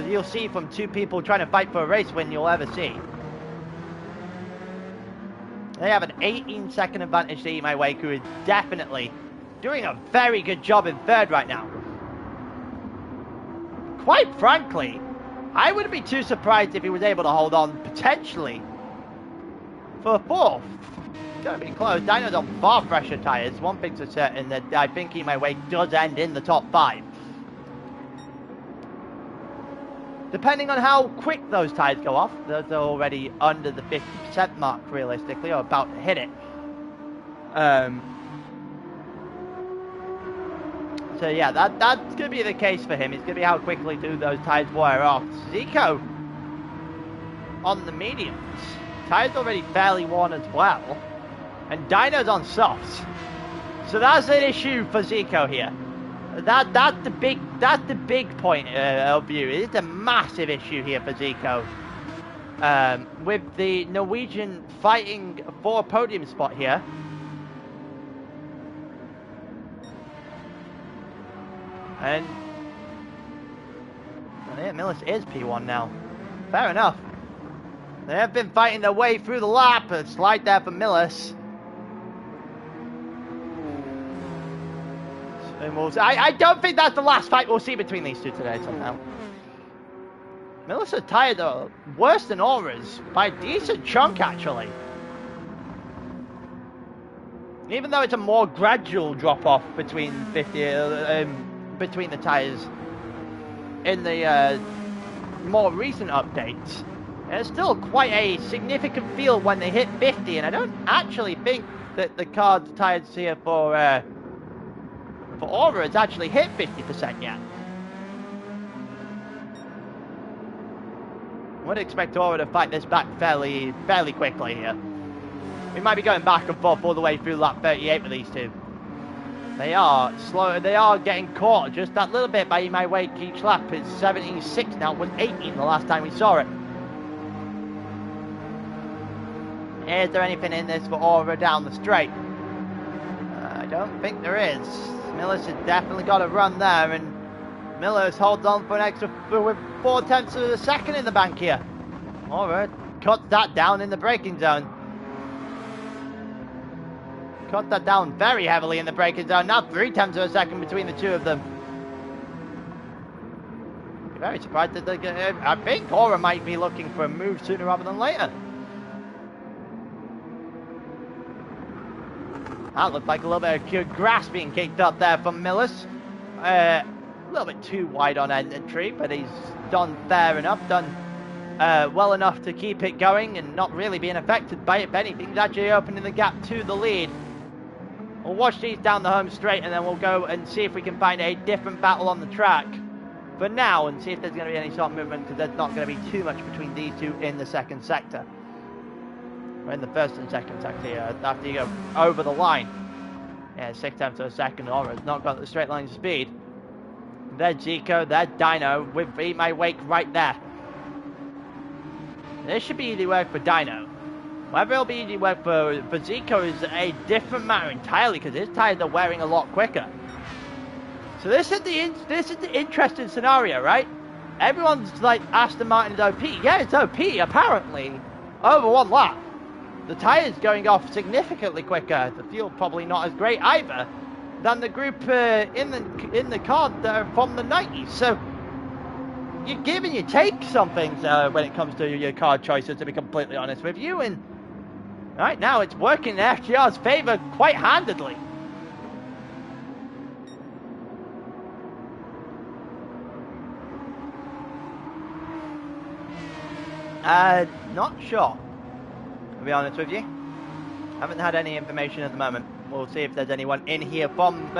you'll see from two people trying to fight for a race win you'll ever see. They have an 18-second advantage to Eat My Wake, who is definitely doing a very good job in third right now. Quite frankly, I wouldn't be too surprised if he was able to hold on, potentially, for fourth. It's going to be close. Dino's on far fresher tyres. One thing's for certain, that I think Eat My Wake does end in the top 5. Depending on how quick those tyres go off, those are already under the 50% mark, realistically, or about to hit it. So yeah, that's going to be the case for him. It's going to be how quickly do those tyres wear off. Zico on the mediums. Tyres already fairly worn as well. And Dino's on softs. So that's an issue for Zico here. That's the big point of view. It's a massive issue here for Zico. With the Norwegian fighting for a podium spot here. And yeah, Millis is P1 now. Fair enough. They have been fighting their way through the lap. A slide there for Millis. And I don't think that's the last fight we'll see between these two today somehow. Millis are tired though, worse than Aura's by a decent chunk actually. Even though it's a more gradual drop off between 50 between the tyres in the more recent updates, it's still quite a significant feel when they hit 50, and I don't actually think that the card tyres here for Aura has actually hit 50% yet. Would expect Aura to fight this back fairly quickly here. We might be going back and forth all the way through lap 38 with these two. They are slow. They are getting caught just that little bit by My Wake each lap. It's 76 now. It was 18 the last time we saw it. Is there anything in this for Aura down the straight? I don't think there is. Millis has definitely got a run there, and Millis holds on for an extra with 0.4 of a second in the bank here. Aura cuts that down in the braking zone. Cut that down very heavily in the braking zone. Now 0.3 of a second between the two of them. I'm very surprised that they get. I think Aura might be looking for a move sooner rather than later. That looked like a little bit of grass being kicked up there from Millis. A little bit too wide on entry, but he's done fair enough. Done well enough to keep it going and not really being affected by it. If anything, he's actually opening the gap to the lead. We'll watch these down the home straight, and then we'll go and see if we can find a different battle on the track for now, and see if there's going to be any sort of movement, because there's not going to be too much between these two in the second sector. Or in the first and second sector here, after you go over the line. Yeah, 0.6 of a second. Aura's not got the straight line speed. There's Zico, there's Dino, with Eat My Wake right there. This should be easy work for Dino. Whether it'll be easy work for Zico is a different matter entirely, because his tyres are wearing a lot quicker. So this is the interesting scenario, right? Everyone's like, Aston Martin is OP. Yeah, it's OP, apparently, over one lap. The tyres going off significantly quicker. The fuel probably not as great either than the group in the card that are from the 90s. So you give and you take some things when it comes to your card choices, to be completely honest with you. And right now it's working in FGR's favour quite handedly. Not sure, to be honest with you. Haven't had any information at the moment. We'll see if there's anyone in here from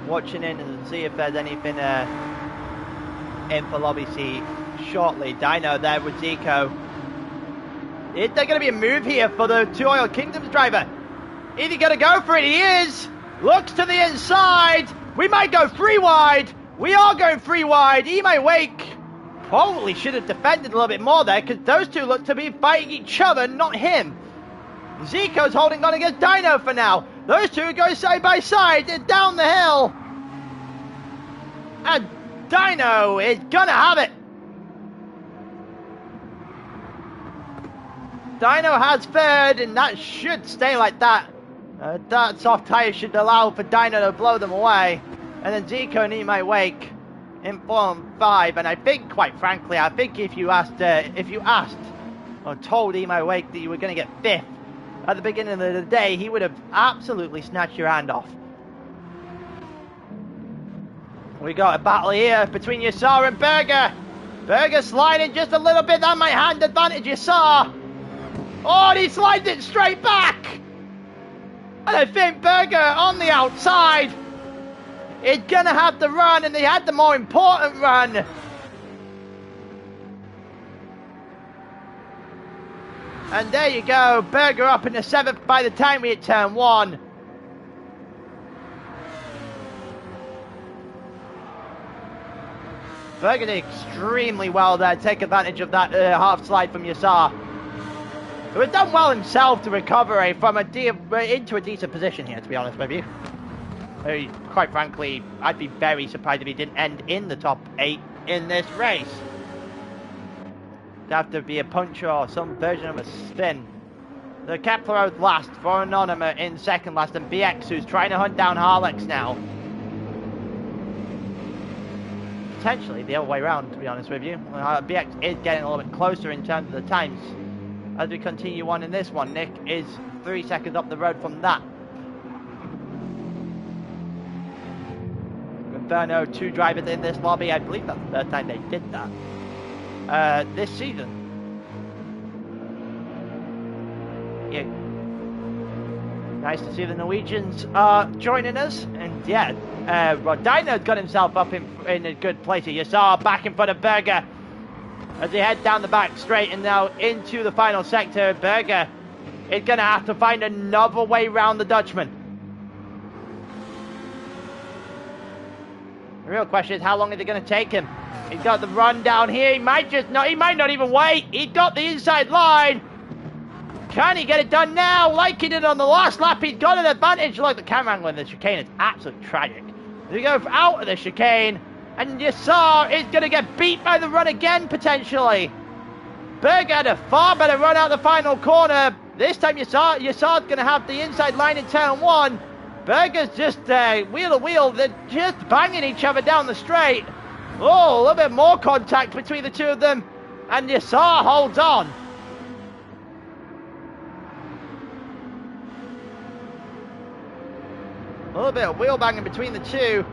watching in and see if there's anything in for lobby C shortly. Dino there with Zico. Is there going to be a move here for the Two Oil Kingdoms driver? Is he going to go for it? He is. Looks to the inside. We might go 3 wide. We are going 3 wide. He might wake. Probably should have defended a little bit more there because those two look to be fighting each other, not him. Zico's holding on against Dino for now. Those two go side by side. They're down the hill. And Dino is going to have it. Dino has third, and that should stay like that. That soft tyre should allow for Dino to blow them away. And then Zico and he might wake in 4 and 5. And I think, quite frankly, I think if you asked or told Emo Wake that you were going to get 5th at the beginning of the day, he would have absolutely snatched your hand off. We got a battle here between Yassar and Berger. Berger sliding just a little bit. That might hand advantage Yassar. Oh, and he slides it straight back. And I think Berger on the outside is going to have the run, and he had the more important run. And there you go, Berger up in the 7th by the time we hit turn 1. Berger did extremely well there, take advantage of that half slide from Yassar. Who has done well himself to recover from into a decent position here, to be honest with you. Quite frankly, I'd be very surprised if he didn't end in the top 8 in this race. It'd have to be a puncher or some version of a spin. The Kepler last for Anonymous in second last, and BX who's trying to hunt down Harlex now. Potentially the other way around, to be honest with you. BX is getting a little bit closer in terms of the times. As we continue on in this one, Nick is 3 seconds up the road from that. Inferno, 2 drivers in this lobby. I believe that's the third time they did that this season. Yeah. Nice to see the Norwegians joining us. And yeah, Dino's got himself up in a good place here. Yassar back in front of Berger as they head down the back straight and now into the final sector. Berger is going to have to find another way round the Dutchman. The real question is, how long is it going to take him? He's got the run down here. He might not even wait. He's got the inside line. Can he get it done now? Like he did on the last lap, he's got an advantage. Look, the camera angle in the chicane is absolutely tragic. They go out of the chicane, and Yassar is going to get beat by the run again, potentially. Berger had a far better run out the final corner. This time Yassar's going to have the inside line in turn 1. Berger's just wheel to wheel. They're just banging each other down the straight. Oh, a little bit more contact between the two of them. And Yassar holds on. A little bit of wheel banging between the two.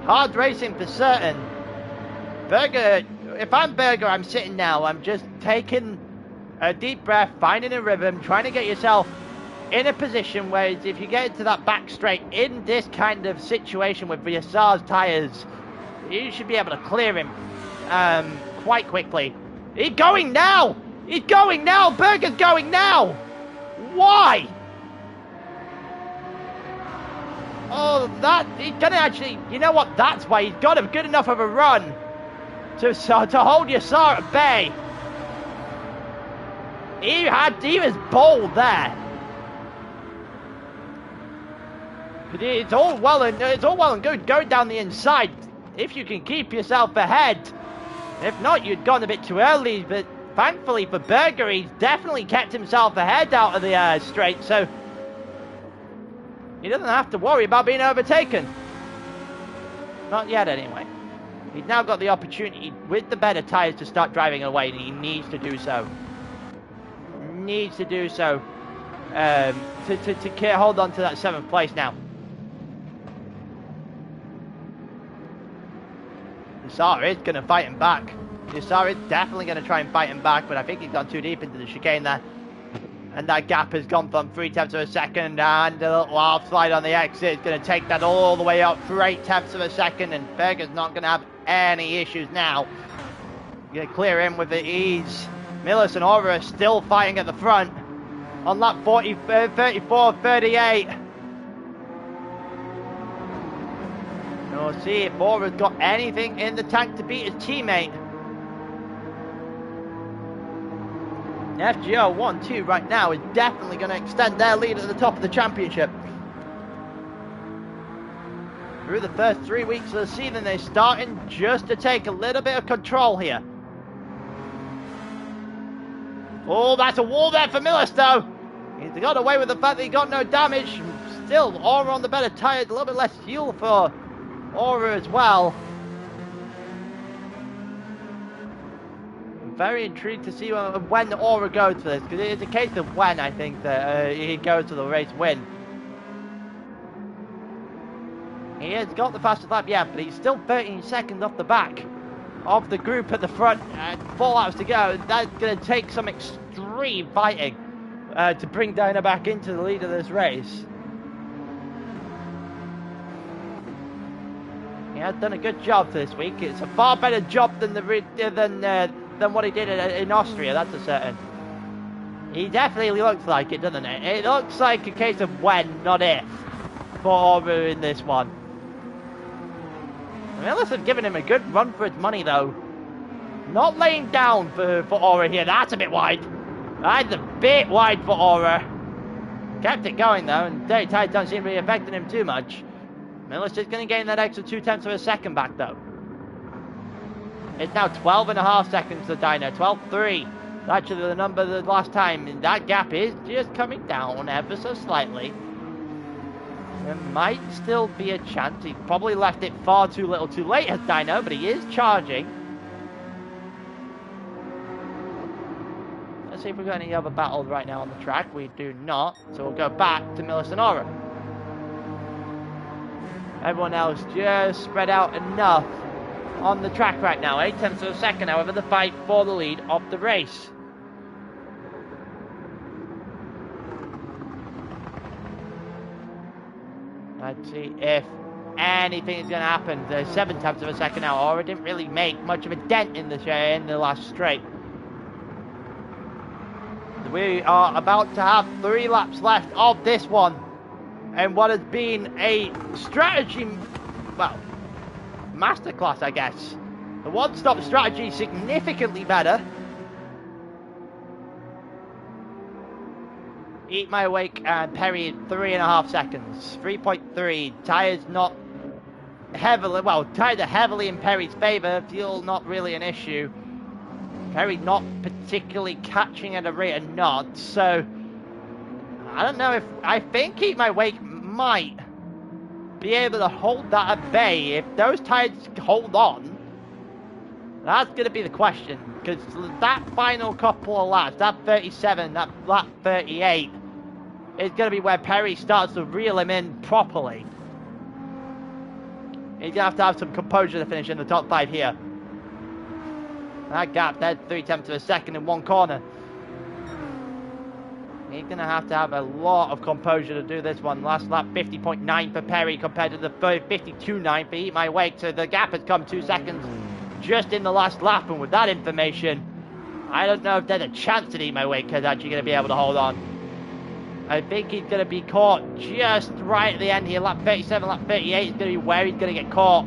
Hard racing for certain. Berger, if I'm Berger, I'm sitting now. I'm just taking a deep breath, finding a rhythm, trying to get yourself in a position where if you get into that back straight in this kind of situation with Yassar's tyres, you should be able to clear him quite quickly. He's going now! He's going now! Berger's going now! Why? Oh, he's gonna actually, you know what, that's why he's got a good enough of a run to hold Yassar at bay. He was bold there. It's all well and good going down the inside if you can keep yourself ahead. If not, you'd gone a bit too early, but thankfully for Berger, he's definitely kept himself ahead out of the straight, so he doesn't have to worry about being overtaken. Not yet, anyway. He's now got the opportunity with the better tyres to start driving away, and he needs to do so. Needs to do so to hold on to that 7th place now. Yassar is going to fight him back. Yassar is definitely going to try and fight him back, but I think he's gone too deep into the chicane there. And that gap has gone from 3/10 of a second, and a little half slide on the exit is going to take that all the way up for 8/10 of a second, and Berger's not going to have any issues now. Going to clear in with the ease. Millis and Aura are still fighting at the front on lap 34-38. We'll see if Aura's got anything in the tank to beat his teammate. FGO 1-2 right now is definitely going to extend their lead at the top of the championship. Through the first 3 weeks of the season, they're starting just to take a little bit of control here. Oh, that's a wall there for Millis, though. He's got away with the fact that he got no damage. Still, Aura on the better tyres, a little bit less fuel for Aura as well. I'm very intrigued to see when Aura goes for this, because it is a case of when, I think, that he goes for the race win. He has got the fastest lap, yeah, but he's still 13 seconds off the back of the group at the front. 4 laps to go. That's going to take some extreme fighting to bring Dyna back into the lead of this race. He has done a good job this week. It's a far better job than what he did in Austria, that's a certain. He definitely looks like it, doesn't it? It looks like a case of when, not if, for Aura in this one. Millis have given him a good run for his money, though. Not laying down for Aura here. That's a bit wide. That's a bit wide for Aura. Kept it going, though, and dirty tires don't seem to be affecting him too much. Millis is going to gain that extra 2/10 of a second back, though. It's now 12.5 seconds to Dyna. 12.3. Actually, the number the last time. And that gap is just coming down ever so slightly. There might still be a chance. He probably left it far too little too late as Dyno, but he is charging. Let's see if we've got any other battles right now on the track. We do not. So we'll go back to Millis and Aura. Everyone else just spread out enough on the track right now. 8/10 of a second, however, the fight for the lead of the race. Let's see if anything is going to happen. The 7/10 of a second now. Aura didn't really make much of a dent in the last straight. We are about to have 3 laps left of this one. And what has been a strategy, well, masterclass, I guess. The one-stop strategy is significantly better. Eat My Wake and Perry 3.5 seconds. 3.3. Tyres not heavily, well, tyres are heavily in Perry's favour. Fuel not really an issue. Perry not particularly catching at a rate of knots. So, I don't know if, I think Eat My Wake might be able to hold that at bay. If those tyres hold on, that's going to be the question. Because that final couple of laps, that 37, that lap 38, is going to be where Perry starts to reel him in properly. He's going to have some composure to finish in the top 5 here. That gap there, 3/10 of a second in one corner. He's going to have a lot of composure to do this one. Last lap, 50.9 for Perry compared to the 52.9 for Eat My Wake. So the gap has come 2 seconds just in the last lap. And with that information, I don't know if there's a chance that Eat My Wake is actually going to be able to hold on. I think he's going to be caught just right at the end here. Lap 37, lap 38 is going to be where he's going to get caught.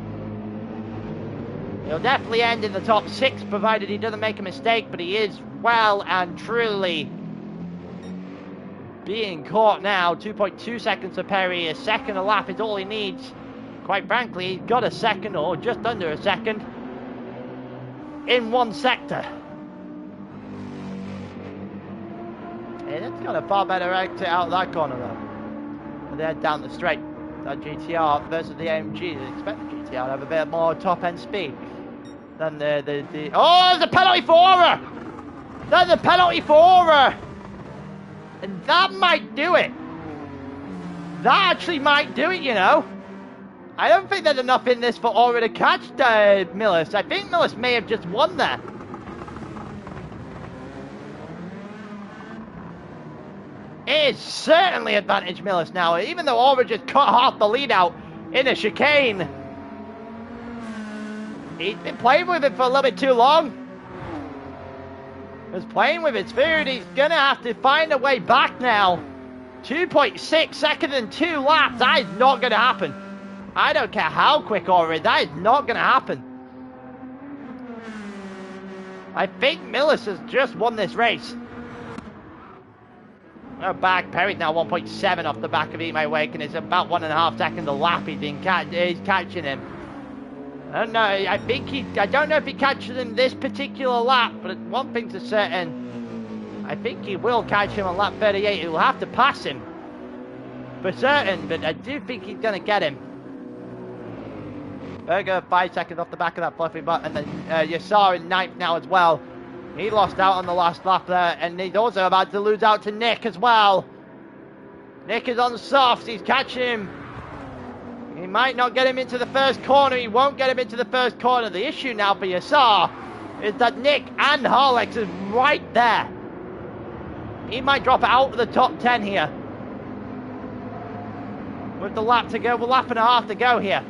He'll definitely end in the top 6 provided he doesn't make a mistake. But he is well and truly being caught now. 2.2 seconds for Perry. A second a lap is all he needs. Quite frankly, he's got a second or just under a second in one sector. And it's got a far better exit out of that corner though. And then down the straight. That GTR versus the AMG. You'd expect the GTR to have a bit more top end speed than the oh, there's a penalty for Aura! There's a penalty for Aura! And that might do it. That actually might do it, you know. I don't think there's enough in this for Aura to catch Millis. I think Millis may have just won there. is certainly advantage Millis now, even though Aura just cut half the lead out in a chicane. He's been playing with it for a little bit too long. He's playing with his food. He's going to have to find a way back now. 2.6 seconds and 2 laps. That is not going to happen. I don't care how quick Aura is. That is not going to happen. I think Millis has just won this race. Back, Perry's now 1.7 off the back of Eat My Wake, and it's about 1.5 seconds a lap. He's catching him. I don't know. I don't know if he catches him this particular lap, but one thing's for certain. I think he will catch him on lap 38. He will have to pass him for certain, but I do think he's going to get him. Berger 5 seconds off the back of that fluffy butt, and then you saw in 9th now as well. He lost out on the last lap there, and he's also about to lose out to Nick as well. Nick is on the softs. He's catching him. He might not get him into the first corner. He won't get him into the first corner. The issue now for Yassar is that Nick and Harlex is right there. He might drop out of the top 10 here. With the lap to go, a lap and a half to go here.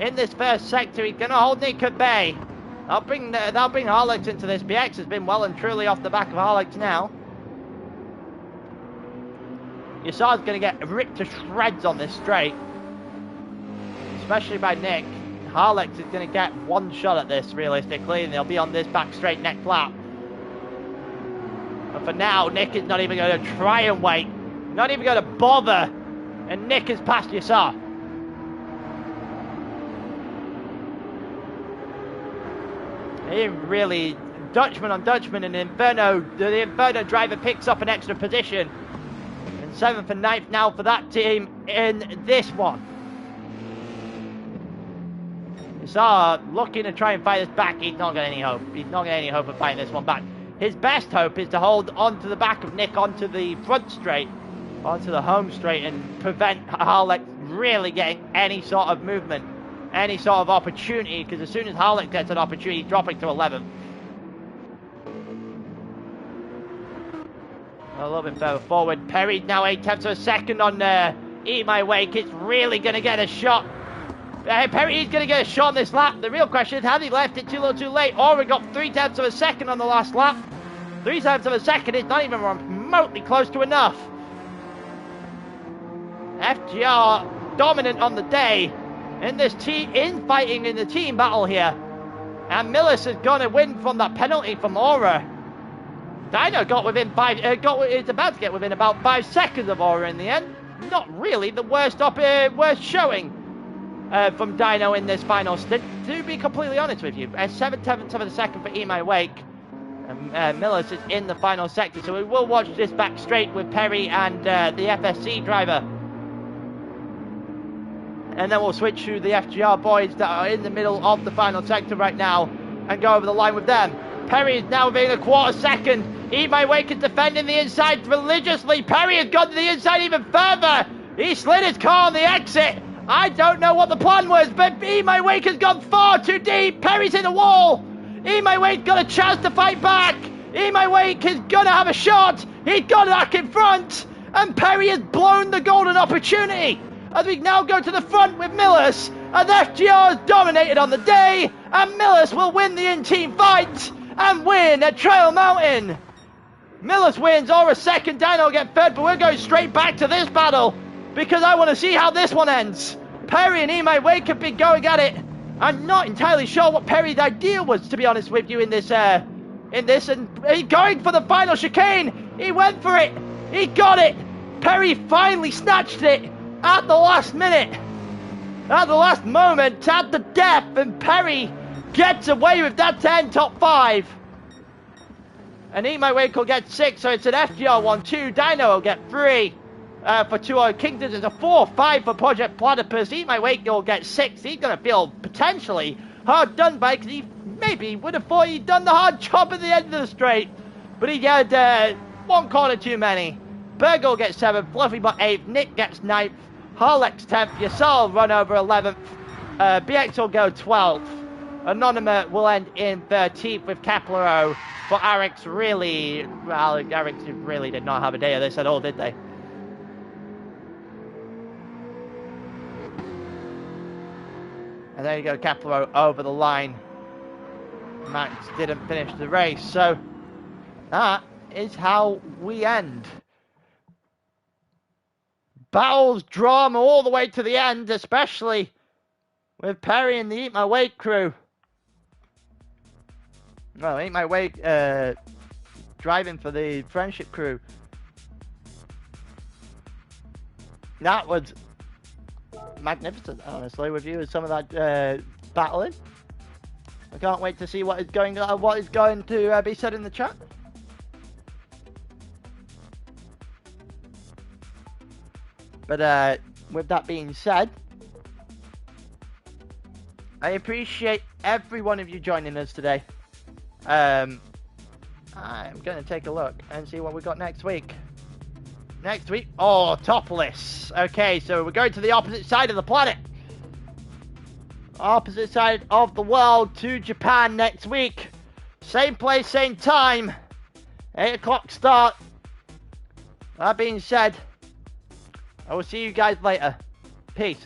In this first sector, he's going to hold Nick at bay. They'll bring Harlex into this. BX has been well and truly off the back of Harlex now. Yassar's going to get ripped to shreds on this straight. Especially by Nick. Harlex is going to get one shot at this, realistically, and they'll be on this back straight next lap. But for now, Nick is not even going to try and wait. Not even going to bother. And Nick has passed Yassar. He really, Dutchman on Dutchman, and the Inferno driver picks up an extra position. And 7th and 9th now for that team in this one. Yassar looking to try and fight this back. He's not got any hope. He's not got any hope of fighting this one back. His best hope is to hold onto the back of Nick onto the front straight, onto the home straight, and prevent Harlex really getting any sort of movement, any sort of opportunity, because as soon as Harlex gets an opportunity, he's dropping to 11th. A little bit further forward. Perry's now 8/10 of a second on Eat My Wake. It's really going to get a shot. Perry is going to get a shot on this lap. The real question is, has he left it too little too late? Or we got 3/10 of a second on the last lap. 3/10 of a second is not even remotely close to enough. FGR dominant on the day in this fighting in the team battle here. And Millis is going to win from that penalty from Aura. Dino got within it's about to get within about 5 seconds of Aura in the end. Not really the worst showing from Dino in this final stint, to be completely honest with you. 7/10 of a second for Eat My Wake. And Millis is in the final sector, so we will watch this back straight with Perry and the FSC driver. And then we'll switch to the FGR boys that are in the middle of the final sector right now and go over the line with them. Perry is now within a 1/4 second. Eat My Wake is defending the inside religiously. Perry has gone to the inside even further. He slid his car on the exit. I don't know what the plan was, but Eat My Wake has gone far too deep. Perry's in the wall. Eat My Wake's got a chance to fight back. Eat My Wake is going to have a shot. He's got back in front. And Perry has blown the golden opportunity. As we now go to the front with Millis. And FGR has dominated on the day. And Millis will win the in-team fight and win at Trail Mountain. Millis wins, or a second, Dino will get third, but we're going straight back to this battle because I want to see how this one ends. Perry and Eat My Wake have been going at it. I'm not entirely sure what Perry's idea was, to be honest with you, in this, and he's going for the final chicane. He went for it. He got it. Perry finally snatched it at the last minute, at the last moment, at the death, and Perry gets away with that 10 top 5. And Eat My Wake will get 6, so it's an FGR 1-2. Dino will get 3 for 2 Kingdoms. It's a 4-5 for Project Platypus. Eat My Wake will get 6. He's going to feel potentially hard done by, because he maybe would have thought he'd done the hard job at the end of the straight. But he had 1 corner too many. Berger will get 7th, Fluffy Butt 8th, Nick gets 9th, Harlex 10th, Yassar will run over 11th, BX will go 12th. Anonymous will end in 13th with Caplero. But Arix really, well, Arix really did not have a day of this at all, did they? And there you go, Caplero over the line. Max didn't finish the race, so that is how we end. Battles, drama all the way to the end, especially with Perry and the Eat My Weight crew. No, Eat My Weight driving for the Friendship crew. That was magnificent, honestly, with you and some of that battling. I can't wait to see what is going to be said in the chat. But with that being said, I appreciate every one of you joining us today. I'm going to take a look and see what we got next week. Next week, oh, topless. Okay, so we're going to the opposite side of the planet. Opposite side of the world to Japan next week. Same place, same time. 8 o'clock start. That being said, I will see you guys later. Peace.